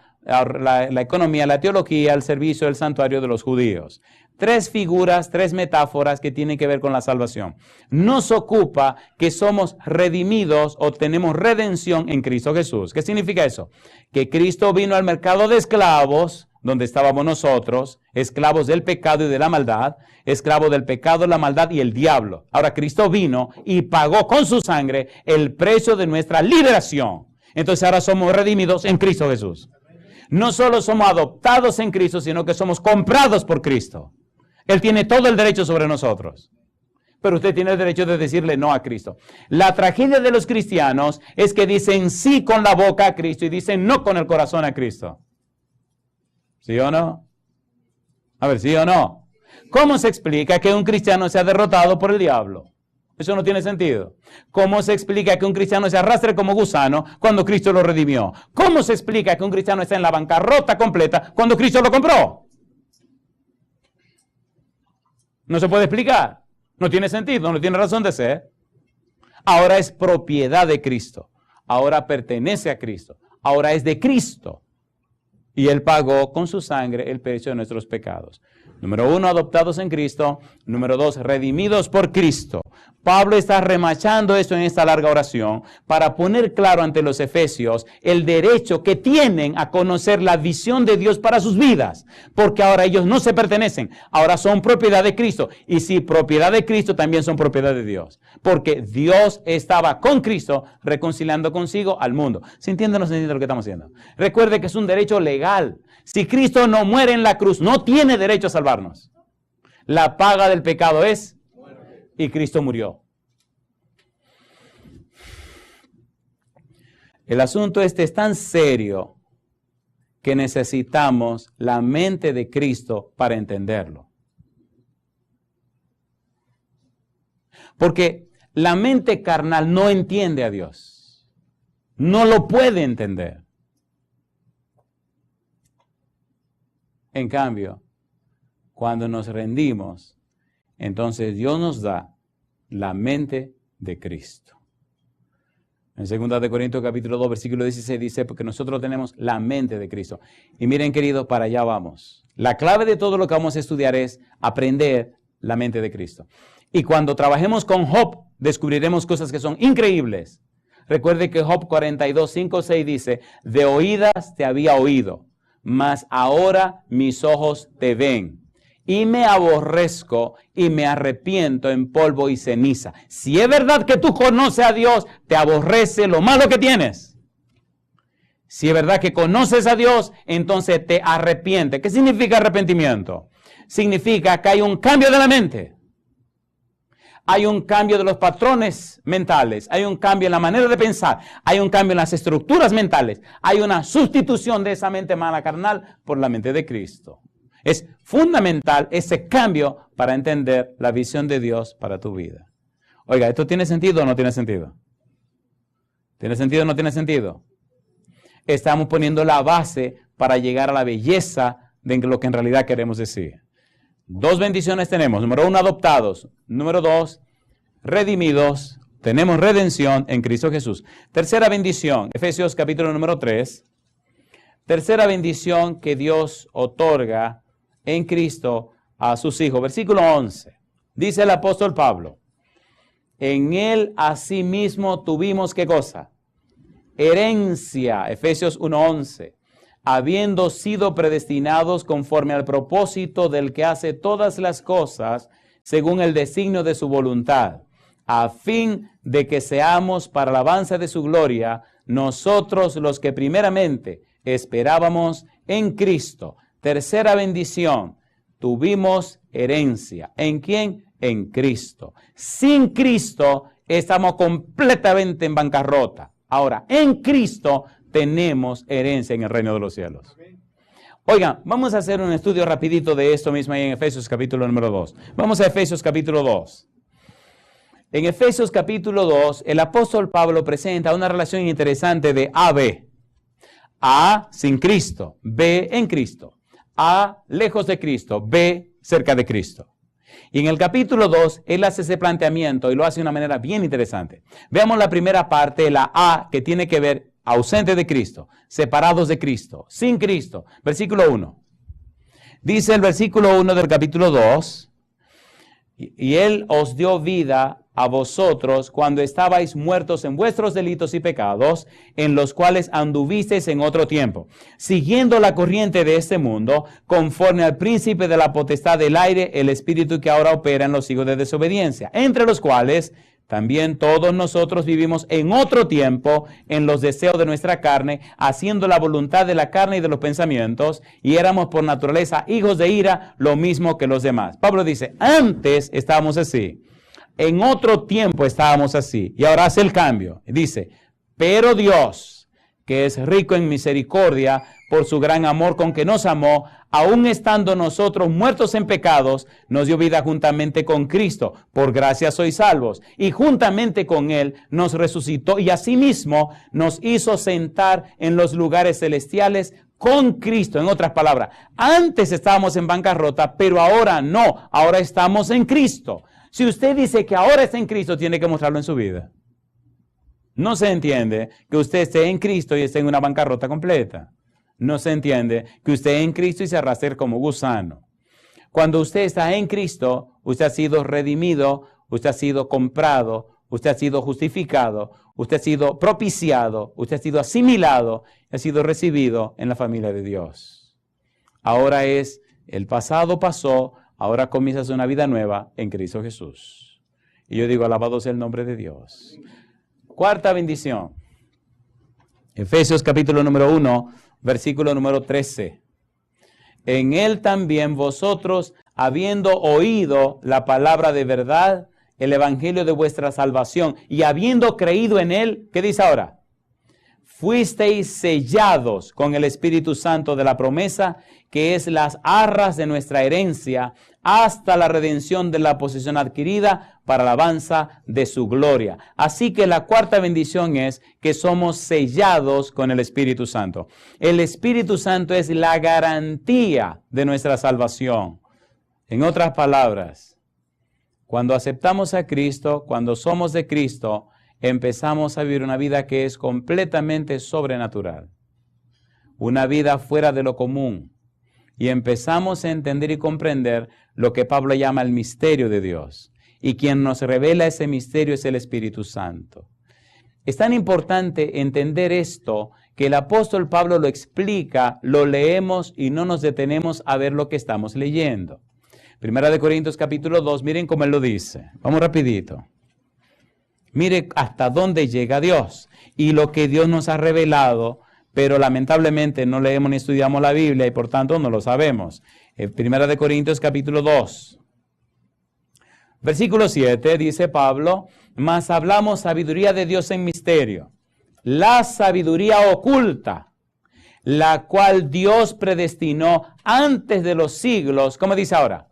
economía, la teología, el servicio del santuario de los judíos. Tres figuras, tres metáforas que tienen que ver con la salvación. Nos ocupa que somos redimidos o tenemos redención en Cristo Jesús. ¿Qué significa eso? Que Cristo vino al mercado de esclavos, donde estábamos nosotros, esclavos del pecado y de la maldad, esclavos del pecado, la maldad y el diablo. Ahora Cristo vino y pagó con su sangre el precio de nuestra liberación. Entonces ahora somos redimidos en Cristo Jesús. No solo somos adoptados en Cristo, sino que somos comprados por Cristo. Él tiene todo el derecho sobre nosotros. Pero usted tiene el derecho de decirle no a Cristo. La tragedia de los cristianos es que dicen sí con la boca a Cristo y dicen no con el corazón a Cristo. ¿Sí o no? A ver, ¿sí o no? ¿Cómo se explica que un cristiano sea derrotado por el diablo? Eso no tiene sentido. ¿Cómo se explica que un cristiano se arrastre como gusano cuando Cristo lo redimió? ¿Cómo se explica que un cristiano está en la bancarrota completa cuando Cristo lo compró? No se puede explicar. No tiene sentido, no tiene razón de ser. Ahora es propiedad de Cristo. Ahora pertenece a Cristo. Ahora es de Cristo. Y Él pagó con su sangre el precio de nuestros pecados. Número 1, adoptados en Cristo. Número 2, redimidos por Cristo. Pablo está remachando esto en esta larga oración para poner claro ante los efesios el derecho que tienen a conocer la visión de Dios para sus vidas. Porque ahora ellos no se pertenecen, ahora son propiedad de Cristo. Y si propiedad de Cristo, también son propiedad de Dios. Porque Dios estaba con Cristo reconciliando consigo al mundo. ¿Se entiende o no se entiende lo que estamos haciendo? Recuerde que es un derecho legal. Si Cristo no muere en la cruz, no tiene derecho a salvarnos. La paga del pecado es y Cristo murió. El asunto este es tan serio que necesitamos la mente de Cristo para entenderlo. Porque la mente carnal no entiende a Dios. No lo puede entender. En cambio, cuando nos rendimos, entonces Dios nos da la mente de Cristo. En 2 Corintios capítulo 2, versículo 16 dice, porque nosotros tenemos la mente de Cristo. Y miren, queridos, para allá vamos. La clave de todo lo que vamos a estudiar es aprender la mente de Cristo. Y cuando trabajemos con Job, descubriremos cosas que son increíbles. Recuerde que Job 42, 5, 6 dice, de oídas te había oído, mas ahora mis ojos te ven. Y me aborrezco y me arrepiento en polvo y ceniza. Si es verdad que tú conoces a Dios, te aborrece lo malo que tienes. Si es verdad que conoces a Dios, entonces te arrepiente. ¿Qué significa arrepentimiento? Significa que hay un cambio de la mente. Hay un cambio de los patrones mentales. Hay un cambio en la manera de pensar. Hay un cambio en las estructuras mentales. Hay una sustitución de esa mente mala carnal por la mente de Cristo. Es fundamental ese cambio para entender la visión de Dios para tu vida. Oiga, ¿esto tiene sentido o no tiene sentido? ¿Tiene sentido o no tiene sentido? Estamos poniendo la base para llegar a la belleza de lo que en realidad queremos decir. Dos bendiciones tenemos. Número 1, adoptados. Número 2, redimidos. Tenemos redención en Cristo Jesús. Tercera bendición, Efesios capítulo número 3. Tercera bendición que Dios otorga en Cristo a sus hijos. Versículo 11. Dice el apóstol Pablo, en Él asimismo tuvimos, ¿qué cosa? Herencia. Efesios 1:11. Habiendo sido predestinados conforme al propósito del que hace todas las cosas según el designio de su voluntad, a fin de que seamos para alabanza de su gloria, nosotros los que primeramente esperábamos en Cristo. Tercera bendición, tuvimos herencia. ¿En quién? en Cristo. Sin Cristo estamos completamente en bancarrota. Ahora, en Cristo tenemos herencia en el reino de los cielos. Oigan, vamos a hacer un estudio rapidito de esto mismo ahí en Efesios capítulo número 2. Vamos a Efesios capítulo 2. En Efesios capítulo 2, el apóstol Pablo presenta una relación interesante de A-B. A sin Cristo, B en Cristo. A lejos de Cristo, B cerca de Cristo. Y en el capítulo 2, él hace ese planteamiento y lo hace de una manera bien interesante. Veamos la primera parte, la A, que tiene que ver ausente de Cristo, separados de Cristo, sin Cristo. Versículo 1. Dice el versículo 1 del capítulo 2, y Él os dio vida a vosotros cuando estabais muertos en vuestros delitos y pecados, en los cuales anduvisteis en otro tiempo, siguiendo la corriente de este mundo, conforme al príncipe de la potestad del aire, el espíritu que ahora opera en los hijos de desobediencia, entre los cuales también todos nosotros vivimos en otro tiempo en los deseos de nuestra carne, haciendo la voluntad de la carne y de los pensamientos, y éramos por naturaleza hijos de ira, lo mismo que los demás. Pablo dice, antes estábamos así, en otro tiempo estábamos así, y ahora hace el cambio. Dice, pero Dios, que es rico en misericordia, por su gran amor con que nos amó, aun estando nosotros muertos en pecados, nos dio vida juntamente con Cristo. Por gracia sois salvos. Y juntamente con Él nos resucitó y asimismo nos hizo sentar en los lugares celestiales con Cristo. En otras palabras, antes estábamos en bancarrota, pero ahora no. Ahora estamos en Cristo. Si usted dice que ahora está en Cristo, tiene que mostrarlo en su vida. No se entiende que usted esté en Cristo y esté en una bancarrota completa. No se entiende que usted es en Cristo y se arrastre como gusano. Cuando usted está en Cristo, usted ha sido redimido, usted ha sido comprado, usted ha sido justificado, usted ha sido propiciado, usted ha sido asimilado, ha sido recibido en la familia de Dios. Ahora el pasado pasó, ahora comienza una vida nueva en Cristo Jesús. Y yo digo, alabado sea el nombre de Dios. Cuarta bendición. Efesios capítulo número 1. Versículo número 13. En Él también vosotros, habiendo oído la palabra de verdad, el evangelio de vuestra salvación, y habiendo creído en Él, ¿qué dice ahora? Fuisteis sellados con el Espíritu Santo de la promesa, que es las arras de nuestra herencia, hasta la redención de la posesión adquirida para la alabanza de su gloria. Así que la cuarta bendición es que somos sellados con el Espíritu Santo. El Espíritu Santo es la garantía de nuestra salvación. En otras palabras, cuando aceptamos a Cristo, cuando somos de Cristo, empezamos a vivir una vida que es completamente sobrenatural. Una vida fuera de lo común. Y empezamos a entender y comprender lo que Pablo llama el misterio de Dios. Y quien nos revela ese misterio es el Espíritu Santo. Es tan importante entender esto que el apóstol Pablo lo explica, lo leemos y no nos detenemos a ver lo que estamos leyendo. Primera de Corintios capítulo 2, miren cómo él lo dice. Vamos rapidito. Mire hasta dónde llega Dios y lo que Dios nos ha revelado, pero lamentablemente no leemos ni estudiamos la Biblia y por tanto no lo sabemos. Primera de Corintios capítulo 2. Versículo 7 dice Pablo, mas hablamos sabiduría de Dios en misterio, la sabiduría oculta, la cual Dios predestinó antes de los siglos, ¿cómo dice ahora?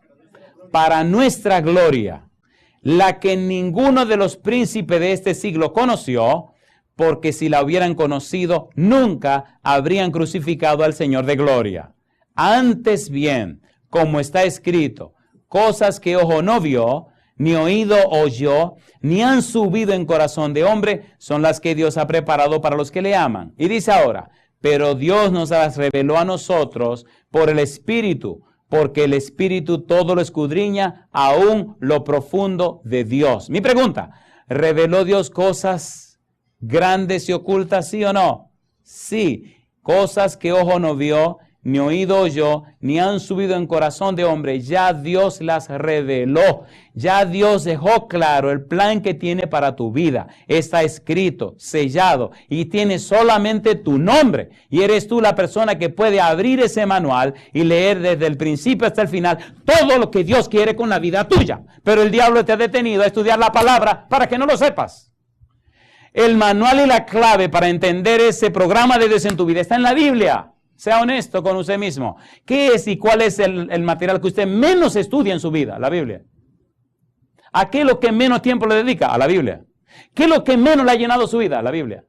Para nuestra gloria, la que ninguno de los príncipes de este siglo conoció, porque si la hubieran conocido, nunca habrían crucificado al Señor de gloria. Antes bien, como está escrito, cosas que ojo no vio, ni oído oyó, ni han subido en corazón de hombre, son las que Dios ha preparado para los que le aman. Y dice ahora, pero Dios nos las reveló a nosotros por el Espíritu, porque el Espíritu todo lo escudriña, aún lo profundo de Dios. Mi pregunta, ¿reveló Dios cosas grandes y ocultas, sí o no? Sí, cosas que ojo no vio, ni oído yo, ni han subido en corazón de hombre, ya Dios las reveló. Ya Dios dejó claro el plan que tiene para tu vida. Está escrito, sellado, y tiene solamente tu nombre. Y eres tú la persona que puede abrir ese manual y leer desde el principio hasta el final todo lo que Dios quiere con la vida tuya. Pero el diablo te ha detenido a estudiar la palabra para que no lo sepas. El manual y la clave para entender ese programa de Dios en tu vida está en la Biblia. Sea honesto con usted mismo. ¿Qué es y cuál es el material que usted menos estudia en su vida? La Biblia. ¿A qué es lo que menos tiempo le dedica? A la Biblia. ¿Qué es lo que menos le ha llenado su vida? La Biblia.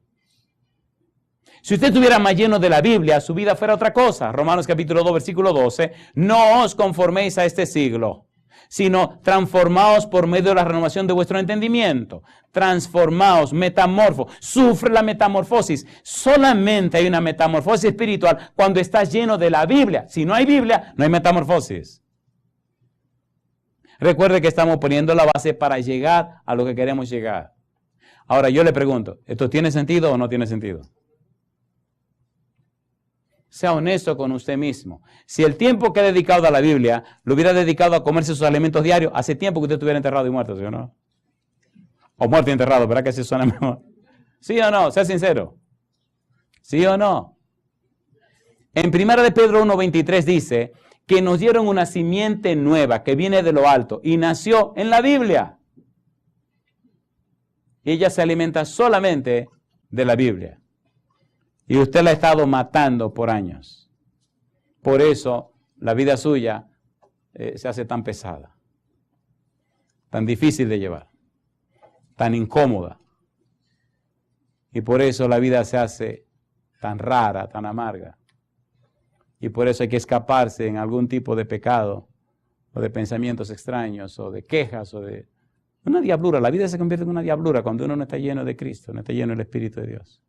Si usted estuviera más lleno de la Biblia, su vida fuera otra cosa. Romanos capítulo 2, versículo 12. No os conforméis a este siglo, sino transformaos por medio de la renovación de vuestro entendimiento. Transformaos, metamorfo. Sufre la metamorfosis. Solamente hay una metamorfosis espiritual cuando estás lleno de la Biblia. Si no hay Biblia, no hay metamorfosis. Recuerde que estamos poniendo la base para llegar a lo que queremos llegar. Ahora yo le pregunto, ¿esto tiene sentido o no tiene sentido? Sea honesto con usted mismo. Si el tiempo que ha dedicado a la Biblia lo hubiera dedicado a comerse sus alimentos diarios, hace tiempo que usted estuviera enterrado y muerto, ¿sí o no? O muerto y enterrado, ¿verdad que así suena mejor? ¿Sí o no? Sea sincero. ¿Sí o no? En 1 de Pedro 1:23 dice que nos dieron una simiente nueva que viene de lo alto y nació en la Biblia. Y ella se alimenta solamente de la Biblia. Y usted la ha estado matando por años. Por eso la vida suya se hace tan pesada, tan difícil de llevar, tan incómoda. Y por eso la vida se hace tan rara, tan amarga. Y por eso hay que escaparse en algún tipo de pecado, o de pensamientos extraños, o de quejas, o de una diablura. La vida se convierte en una diablura cuando uno no está lleno de Cristo, no está lleno del Espíritu de Dios.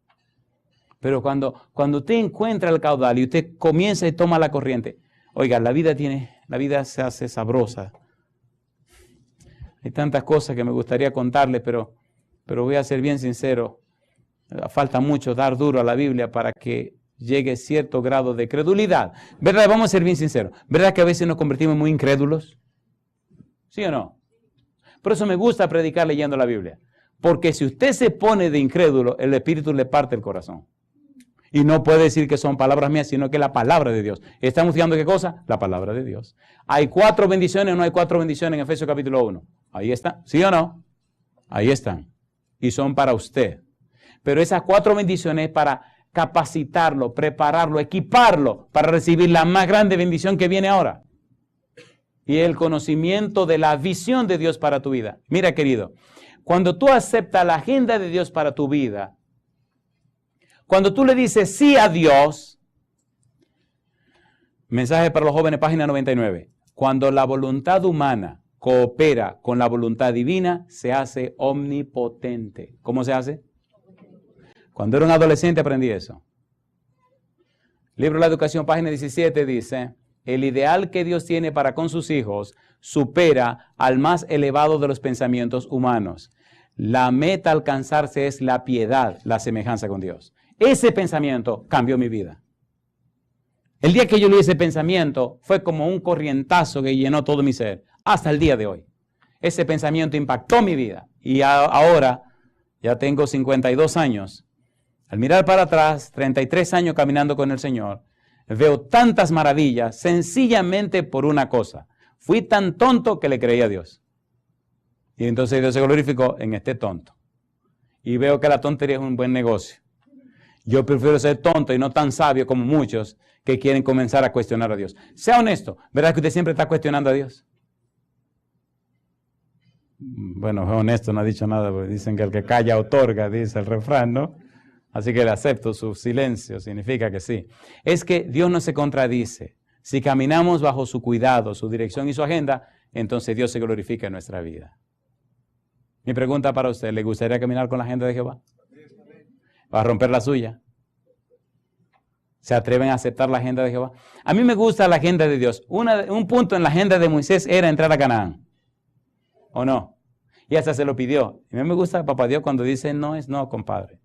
Pero cuando usted encuentra el caudal y usted comienza y toma la corriente, oiga, la vida se hace sabrosa. Hay tantas cosas que me gustaría contarles, pero voy a ser bien sincero. Falta mucho dar duro a la Biblia para que llegue cierto grado de credulidad. ¿Verdad? Vamos a ser bien sinceros. ¿Verdad que a veces nos convertimos muy incrédulos? ¿Sí o no? Por eso me gusta predicar leyendo la Biblia. Porque si usted se pone de incrédulo, el Espíritu le parte el corazón. Y no puede decir que son palabras mías, sino que es la palabra de Dios. ¿Estamos estudiando qué cosa? La palabra de Dios. ¿Hay 4 bendiciones o no hay 4 bendiciones en Efesios capítulo 1? Ahí está. ¿Sí o no? Ahí están. Y son para usted. Pero esas 4 bendiciones es para capacitarlo, prepararlo, equiparlo para recibir la más grande bendición que viene ahora. Y el conocimiento de la visión de Dios para tu vida. Mira, querido, cuando tú aceptas la agenda de Dios para tu vida, cuando tú le dices sí a Dios, mensaje para los jóvenes, página 99. Cuando la voluntad humana coopera con la voluntad divina, se hace omnipotente. ¿Cómo se hace? Cuando era un adolescente aprendí eso. Libro de la Educación, página 17, dice, el ideal que Dios tiene para con sus hijos supera al más elevado de los pensamientos humanos. La meta a alcanzarse es la piedad, la semejanza con Dios. Ese pensamiento cambió mi vida. El día que yo leí ese pensamiento fue como un corrientazo que llenó todo mi ser, hasta el día de hoy. Ese pensamiento impactó mi vida y ahora ya tengo 52 años. Al mirar para atrás, 33 años caminando con el Señor, veo tantas maravillas sencillamente por una cosa. Fui tan tonto que le creí a Dios. Y entonces Dios se glorificó en este tonto. Y veo que la tontería es un buen negocio. Yo prefiero ser tonto y no tan sabio como muchos que quieren comenzar a cuestionar a Dios. Sea honesto, ¿verdad que usted siempre está cuestionando a Dios? Bueno, es honesto, no ha dicho nada, porque dicen que el que calla otorga, dice el refrán, ¿no? Así que le acepto su silencio, significa que sí. Es que Dios no se contradice. Si caminamos bajo su cuidado, su dirección y su agenda, entonces Dios se glorifica en nuestra vida. Mi pregunta para usted, ¿le gustaría caminar con la agenda de Jehová? ¿Va a romper la suya? ¿Se atreven a aceptar la agenda de Jehová? A mí me gusta la agenda de Dios. Un punto en la agenda de Moisés era entrar a Canaán. ¿O no? Y hasta se lo pidió. Y a mí me gusta Papá Dios cuando dice no es no, compadre.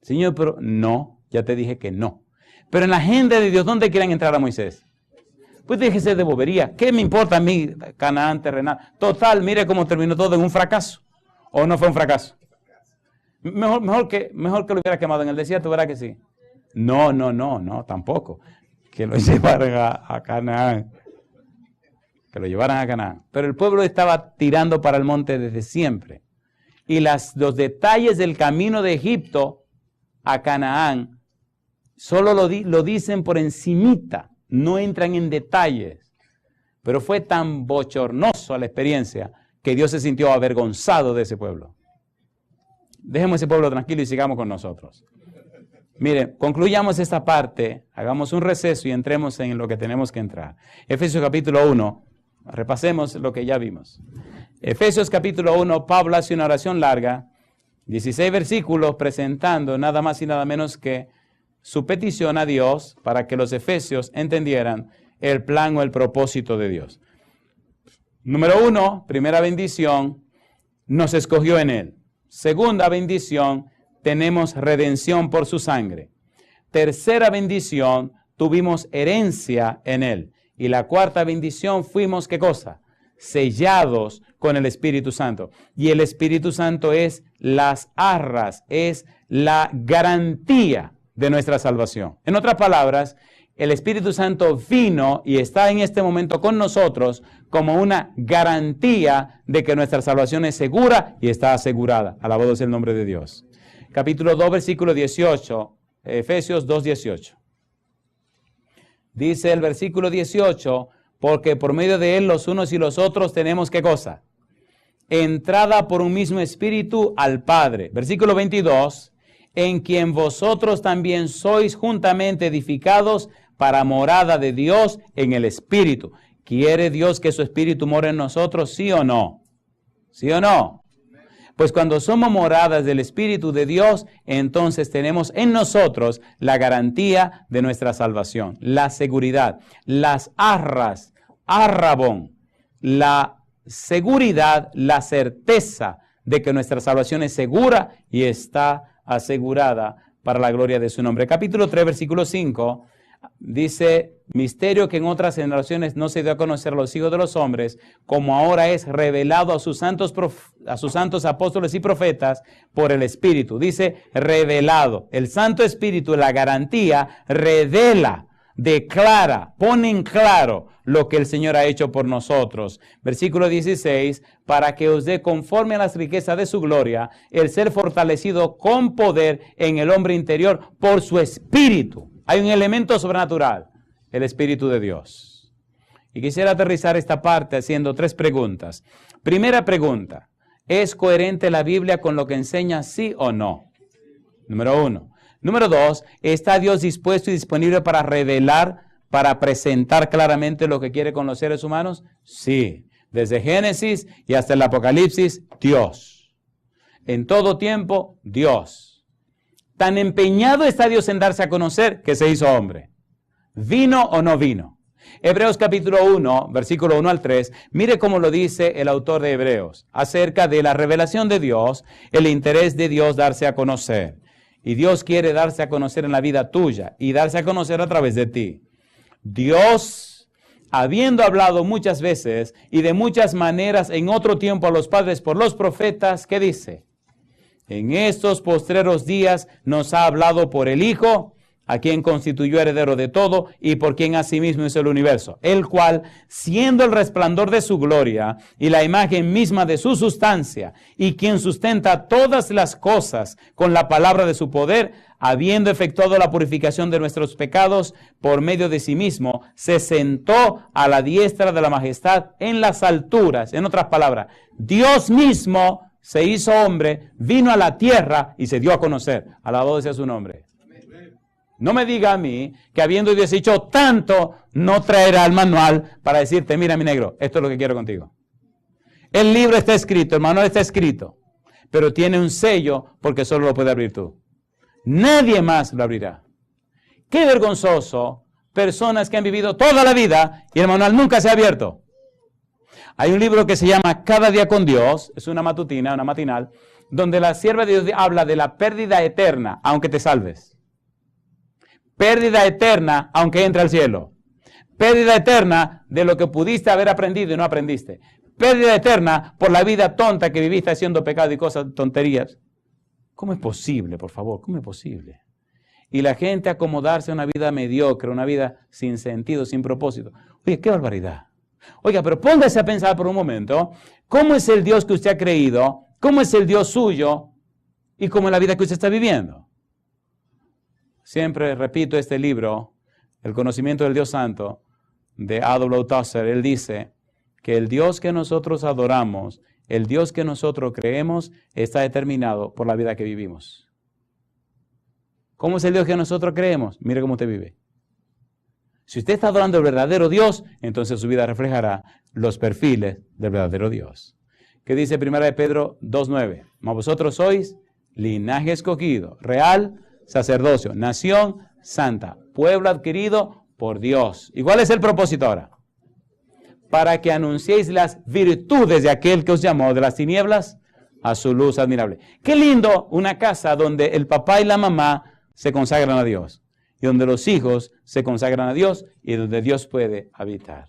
Señor, pero no, ya te dije que no. Pero en la agenda de Dios, ¿dónde quieren entrar a Moisés? Pues déjese de bobería. ¿Qué me importa a mí, Canaán terrenal? Total, mire cómo terminó todo en un fracaso. ¿O no fue un fracaso? Mejor que lo hubiera quemado en el desierto, ¿verdad que sí? No, tampoco. Que lo llevaran a Canaán. Que lo llevaran a Canaán. Pero el pueblo estaba tirando para el monte desde siempre. Y los detalles del camino de Egipto a Canaán solo lo dicen por encimita. No entran en detalles. Pero fue tan bochornoso la experiencia que Dios se sintió avergonzado de ese pueblo. Dejemos ese pueblo tranquilo y sigamos con nosotros. Miren, concluyamos esta parte, hagamos un receso y entremos en lo que tenemos que entrar. Efesios capítulo 1, repasemos lo que ya vimos. Efesios capítulo 1, Pablo hace una oración larga, 16 versículos, presentando nada más y nada menos que su petición a Dios para que los efesios entendieran el plan o el propósito de Dios. Número 1, primera bendición, nos escogió en Él. Segunda bendición, tenemos redención por su sangre. Tercera bendición, tuvimos herencia en Él. Y la cuarta bendición, fuimos, ¿qué cosa? Sellados con el Espíritu Santo. Y el Espíritu Santo es las arras, es la garantía de nuestra salvación. En otras palabras, el Espíritu Santo vino y está en este momento con nosotros como una garantía de que nuestra salvación es segura y está asegurada. Alabado sea el nombre de Dios. Capítulo 2, versículo 18, Efesios 2, 18. Dice el versículo 18, porque por medio de Él los unos y los otros tenemos, ¿qué cosa? Entrada por un mismo espíritu al Padre. Versículo 22, en quien vosotros también sois juntamente edificados para morada de Dios en el Espíritu. ¿Quiere Dios que su Espíritu more en nosotros? ¿Sí o no? ¿Sí o no? Pues cuando somos moradas del Espíritu de Dios, entonces tenemos en nosotros la garantía de nuestra salvación, la seguridad, las arras, arrabón, la seguridad, la certeza de que nuestra salvación es segura y está asegurada para la gloria de su nombre. Capítulo 3, versículo 5. Dice, misterio que en otras generaciones no se dio a conocer a los hijos de los hombres, como ahora es revelado a sus santos apóstoles y profetas por el Espíritu. Dice, revelado. El Santo Espíritu, la garantía, revela, declara, pone en claro lo que el Señor ha hecho por nosotros. Versículo 16, para que os dé conforme a las riquezas de su gloria, el ser fortalecido con poder en el hombre interior por su Espíritu. Hay un elemento sobrenatural, el Espíritu de Dios. Y quisiera aterrizar esta parte haciendo 3 preguntas. Primera pregunta, ¿es coherente la Biblia con lo que enseña, sí o no? Número 1. Número 2, ¿está Dios dispuesto y disponible para revelar, para presentar claramente lo que quiere con los seres humanos? Sí. Desde Génesis y hasta el Apocalipsis, Dios. En todo tiempo, Dios. Tan empeñado está Dios en darse a conocer que se hizo hombre. ¿Vino o no vino? Hebreos capítulo 1, versículo 1 al 3, mire cómo lo dice el autor de Hebreos, acerca de la revelación de Dios, el interés de Dios darse a conocer. Y Dios quiere darse a conocer en la vida tuya y darse a conocer a través de ti. Dios, habiendo hablado muchas veces y de muchas maneras en otro tiempo a los padres por los profetas, ¿qué dice? En estos postreros días nos ha hablado por el Hijo, a quien constituyó heredero de todo y por quien asimismo hizo el universo, el cual, siendo el resplandor de su gloria y la imagen misma de su sustancia, y quien sustenta todas las cosas con la palabra de su poder, habiendo efectuado la purificación de nuestros pecados por medio de sí mismo, se sentó a la diestra de la majestad en las alturas. En otras palabras, Dios mismo se hizo hombre, vino a la tierra y se dio a conocer. Alabado sea su nombre. No me diga a mí que habiendo Dios hecho tanto, no traerá el manual para decirte, mira mi negro, esto es lo que quiero contigo. El libro está escrito, el manual está escrito, pero tiene un sello porque solo lo puede abrir tú. Nadie más lo abrirá. Qué vergonzoso, personas que han vivido toda la vida y el manual nunca se ha abierto. Hay un libro que se llama Cada día con Dios, es una matutina, una matinal, donde la sierva de Dios habla de la pérdida eterna, aunque te salves. Pérdida eterna, aunque entre al cielo. Pérdida eterna de lo que pudiste haber aprendido y no aprendiste. Pérdida eterna por la vida tonta que viviste haciendo pecado y cosas, tonterías. ¿Cómo es posible, por favor? ¿Cómo es posible? Y la gente acomodarse a una vida mediocre, una vida sin sentido, sin propósito. Oye, qué barbaridad. Oiga, pero póngase a pensar por un momento, ¿cómo es el Dios que usted ha creído? ¿Cómo es el Dios suyo? ¿Y cómo es la vida que usted está viviendo? Siempre repito este libro, El conocimiento del Dios Santo, de A.W. Tozer. Él dice que el Dios que nosotros adoramos, el Dios que nosotros creemos, está determinado por la vida que vivimos. ¿Cómo es el Dios que nosotros creemos? Mire cómo usted vive. Si usted está adorando al verdadero Dios, entonces su vida reflejará los perfiles del verdadero Dios. ¿Qué dice 1 Pedro 2:9? Mas vosotros sois linaje escogido, real sacerdocio, nación santa, pueblo adquirido por Dios. ¿Y cuál es el propósito ahora? Para que anunciéis las virtudes de aquel que os llamó de las tinieblas a su luz admirable. Qué lindo una casa donde el papá y la mamá se consagran a Dios, y donde los hijos se consagran a Dios, y donde Dios puede habitar.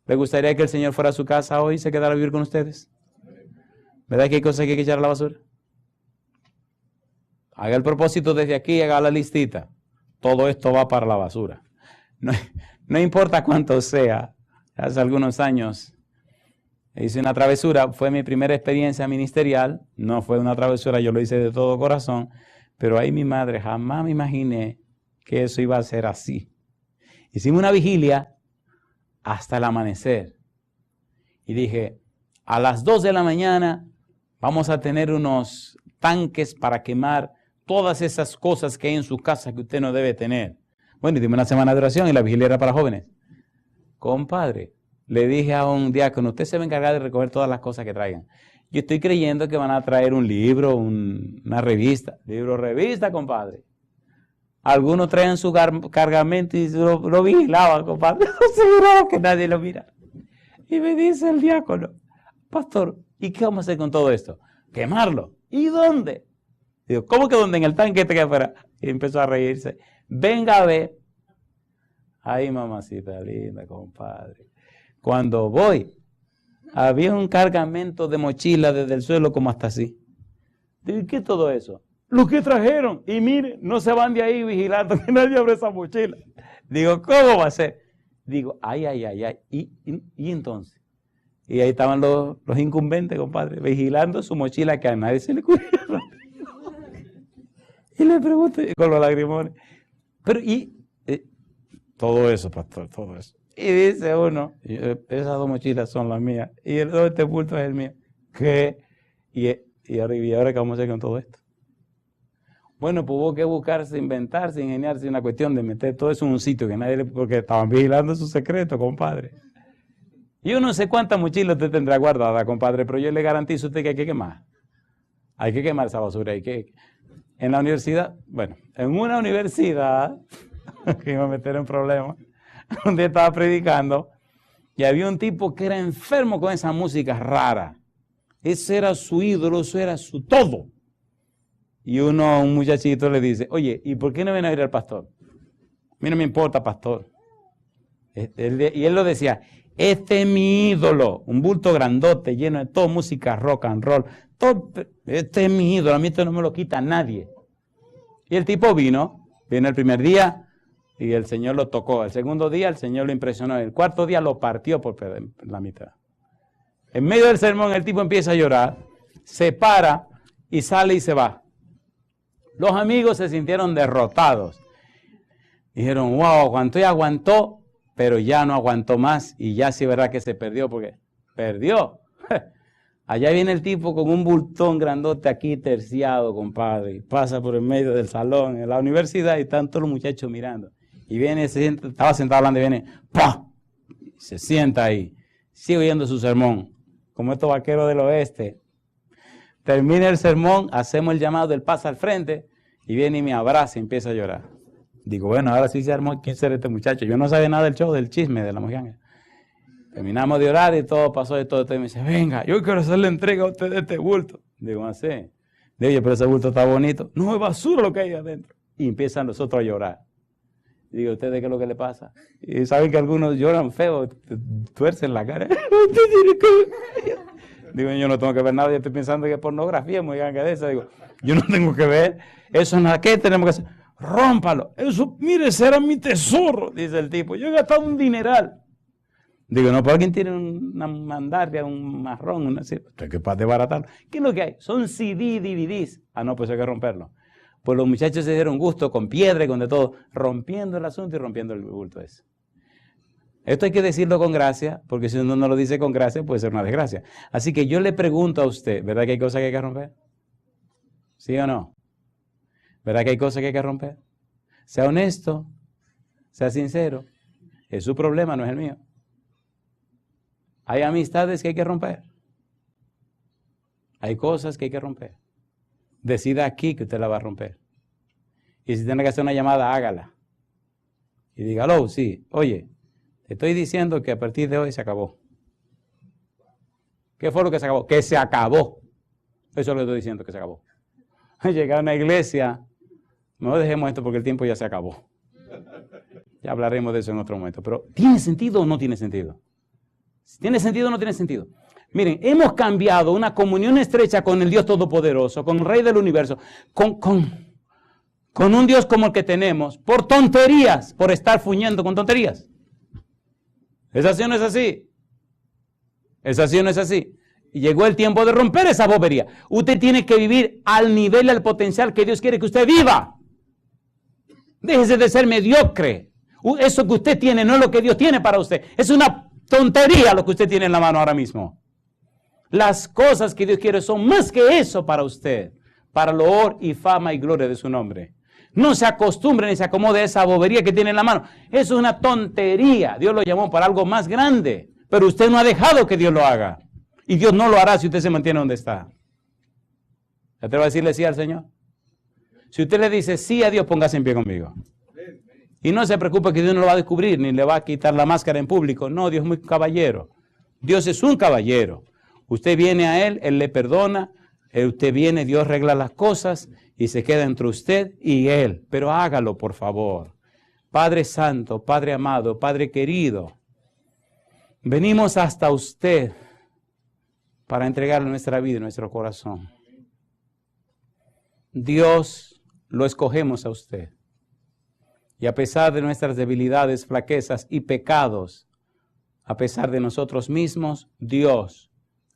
¿Le gustaría que el Señor fuera a su casa hoy y se quedara a vivir con ustedes? ¿Verdad que hay cosas que hay que echar a la basura? Haga el propósito desde aquí, haga la listita. Todo esto va para la basura. No importa cuánto sea. Hace algunos años hice una travesura. Fue mi primera experiencia ministerial. No fue una travesura, yo lo hice de todo corazón. Pero ahí mi madre, jamás me imaginé que eso iba a ser así. Hicimos una vigilia hasta el amanecer. Y dije, a las 2 de la mañana vamos a tener unos tanques para quemar todas esas cosas que hay en su casa que usted no debe tener. Bueno, y dimos una semana de oración y la vigilia era para jóvenes. Compadre, le dije a un diácono, usted se va a encargar de recoger todas las cosas que traigan. Yo estoy creyendo que van a traer un libro, una revista. Libro, revista, compadre. Algunos traen su cargamento y lo vigilaban, compadre. Asegurado que nadie lo mira. Y me dice el diácono, pastor, ¿y qué vamos a hacer con todo esto? Quemarlo. ¿Y dónde? Digo, ¿cómo que dónde? En el tanque que afuera. Y empezó a reírse. Venga a ver. Ay, mamacita linda, compadre. Cuando voy, había un cargamento de mochila desde el suelo como hasta así. Digo, ¿qué es todo eso? Lo que trajeron. Y mire, no se van de ahí vigilando que nadie abre esa mochila. Digo, ¿cómo va a ser? Digo, ay. ¿Y entonces? Y ahí estaban los incumbentes, compadre, vigilando su mochila que a nadie se le ocurrió. Y le pregunto con los lagrimones, pero todo eso, pastor, todo eso. Y dice uno, esas 2 mochilas son las mías, y este bulto es el mío. ¿Qué? Y ahora qué vamos a hacer con todo esto. Bueno, pues hubo que buscarse, inventarse, ingeniarse una cuestión de meter todo eso en un sitio que nadie porque estaban vigilando su secreto, compadre. Yo no sé cuántas mochilas usted tendrá guardada, compadre, pero yo le garantizo a usted que hay que quemar. Hay que quemar esa basura. En la universidad, bueno, en una universidad, que iba a meter en problemas, donde estaba predicando, y había un tipo que era enfermo con esa música rara. Ese era su ídolo, eso era su todo. Y un muchachito le dice, oye, ¿y por qué no viene a ir al pastor? A mí no me importa, pastor. Y él lo decía, este es mi ídolo, un bulto grandote lleno de todo música rock and roll. Este es mi ídolo, a mí esto no me lo quita nadie. Y el tipo vino el primer día y el Señor lo tocó. El segundo día el Señor lo impresionó. El cuarto día lo partió por la mitad. En medio del sermón el tipo empieza a llorar, se para y sale y se va. Los amigos se sintieron derrotados. Dijeron, wow, aguantó y aguantó, pero ya no aguantó más y ya sí verá que se perdió porque perdió. Allá viene el tipo con un bultón grandote aquí terciado, compadre. Y pasa por el medio del salón en la universidad y están todos los muchachos mirando. Y viene, estaba sentado hablando y viene, ¡pah! Se sienta ahí. Sigue oyendo su sermón. Como estos vaqueros del oeste. Termina el sermón, hacemos el llamado del pasa al frente y viene y me abraza y empieza a llorar. Digo, bueno, ahora sí se armó. ¿Quién será este muchacho? Yo no sabía nada del show, del chisme de la mojanga. Terminamos de orar y todo pasó y todo. Y me dice, venga, yo quiero hacerle entrega a usted de este bulto. Digo, así. Digo, oye, pero ese bulto está bonito. No, es basura lo que hay adentro. Y empiezan los otros a llorar. Digo, ¿ustedes qué es lo que le pasa? Y saben que algunos lloran feo, tuercen la cara. Usted tiene que... Digo, yo no tengo que ver nada, yo estoy pensando que es pornografía, muy grande de esa. Digo, yo no tengo que ver. Eso nada, ¿qué tenemos que hacer? Rómpalo. Eso, mire, ese era mi tesoro, dice el tipo. Yo he gastado un dineral. Digo, no, pero alguien tiene una mandarria, un marrón, una así. Usted que para desbaratarlo. ¿Qué es lo que hay? Son CD, DVDs. Ah, no, pues hay que romperlo. Pues los muchachos se dieron gusto con piedra y con de todo, rompiendo el asunto y rompiendo el bulto ese. Esto hay que decirlo con gracia, porque si uno no lo dice con gracia, puede ser una desgracia. Así que yo le pregunto a usted, ¿verdad que hay cosas que hay que romper? ¿Sí o no? ¿Verdad que hay cosas que hay que romper? Sea honesto, sea sincero. Es su problema, no es el mío. Hay amistades que hay que romper. Hay cosas que hay que romper. Decida aquí que usted la va a romper. Y si tiene que hacer una llamada, hágala. Y dígalo, sí, oye, te estoy diciendo que a partir de hoy se acabó. ¿Qué fue lo que se acabó? Que se acabó. Eso es lo que estoy diciendo, que se acabó. Llegar a una iglesia, no dejemos esto porque el tiempo ya se acabó. Ya hablaremos de eso en otro momento. Pero, ¿tiene sentido o no tiene sentido? ¿Tiene sentido o no tiene sentido? Miren, hemos cambiado una comunión estrecha con el Dios Todopoderoso, con el Rey del Universo, con un Dios como el que tenemos, por tonterías, por estar fuñendo con tonterías. ¿Es así o no es así? ¿Es así o no es así? Y llegó el tiempo de romper esa bobería. Usted tiene que vivir al nivel, al potencial que Dios quiere que usted viva. Déjese de ser mediocre. Eso que usted tiene no es lo que Dios tiene para usted. Es una tontería lo que usted tiene en la mano ahora mismo. Las cosas que Dios quiere son más que eso para usted, para loor y fama y gloria de su nombre. No se acostumbre ni se acomode a esa bobería que tiene en la mano. Eso es una tontería. Dios lo llamó para algo más grande, pero usted no ha dejado que Dios lo haga. Y Dios no lo hará si usted se mantiene donde está. ¿Se atreve a decirle sí al Señor? Si usted le dice sí a Dios, póngase en pie conmigo. Y no se preocupe que Dios no lo va a descubrir, ni le va a quitar la máscara en público. No, Dios es muy caballero. Dios es un caballero. Usted viene a Él, Él le perdona. Usted viene, Dios arregla las cosas y se queda entre usted y Él. Pero hágalo, por favor. Padre Santo, Padre amado, Padre querido, venimos hasta usted para entregarle nuestra vida y nuestro corazón. Dios, lo escogemos a usted. Y a pesar de nuestras debilidades, flaquezas y pecados, a pesar de nosotros mismos, Dios,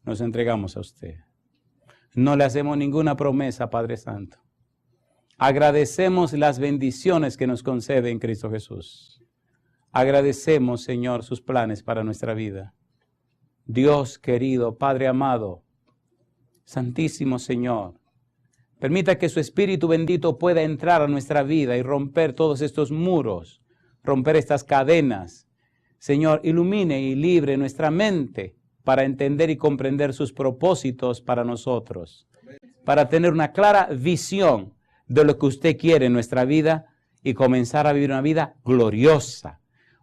nos entregamos a usted. No le hacemos ninguna promesa, Padre Santo. Agradecemos las bendiciones que nos concede en Cristo Jesús. Agradecemos, Señor, sus planes para nuestra vida. Dios querido, Padre amado, Santísimo Señor, permita que su Espíritu bendito pueda entrar a nuestra vida y romper todos estos muros, romper estas cadenas. Señor, ilumine y libre nuestra mente para entender y comprender sus propósitos para nosotros, para tener una clara visión de lo que usted quiere en nuestra vida y comenzar a vivir una vida gloriosa,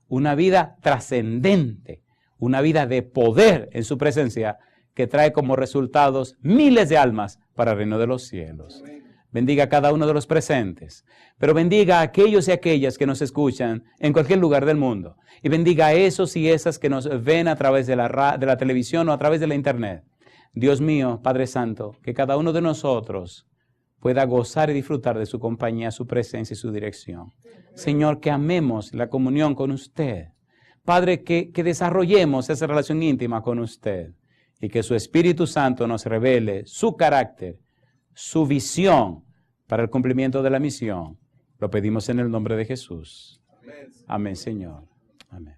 una vida trascendente, una vida de poder en su presencia que trae como resultados miles de almas para el reino de los cielos. Bendiga a cada uno de los presentes, pero bendiga a aquellos y aquellas que nos escuchan en cualquier lugar del mundo. Y bendiga a esos y esas que nos ven a través de la televisión o a través de la internet. Dios mío, Padre Santo, que cada uno de nosotros pueda gozar y disfrutar de su compañía, su presencia y su dirección. Señor, que amemos la comunión con usted. Padre, que desarrollemos esa relación íntima con usted y que su Espíritu Santo nos revele su carácter, su visión para el cumplimiento de la misión. Lo pedimos en el nombre de Jesús. Amén, Señor. Amén.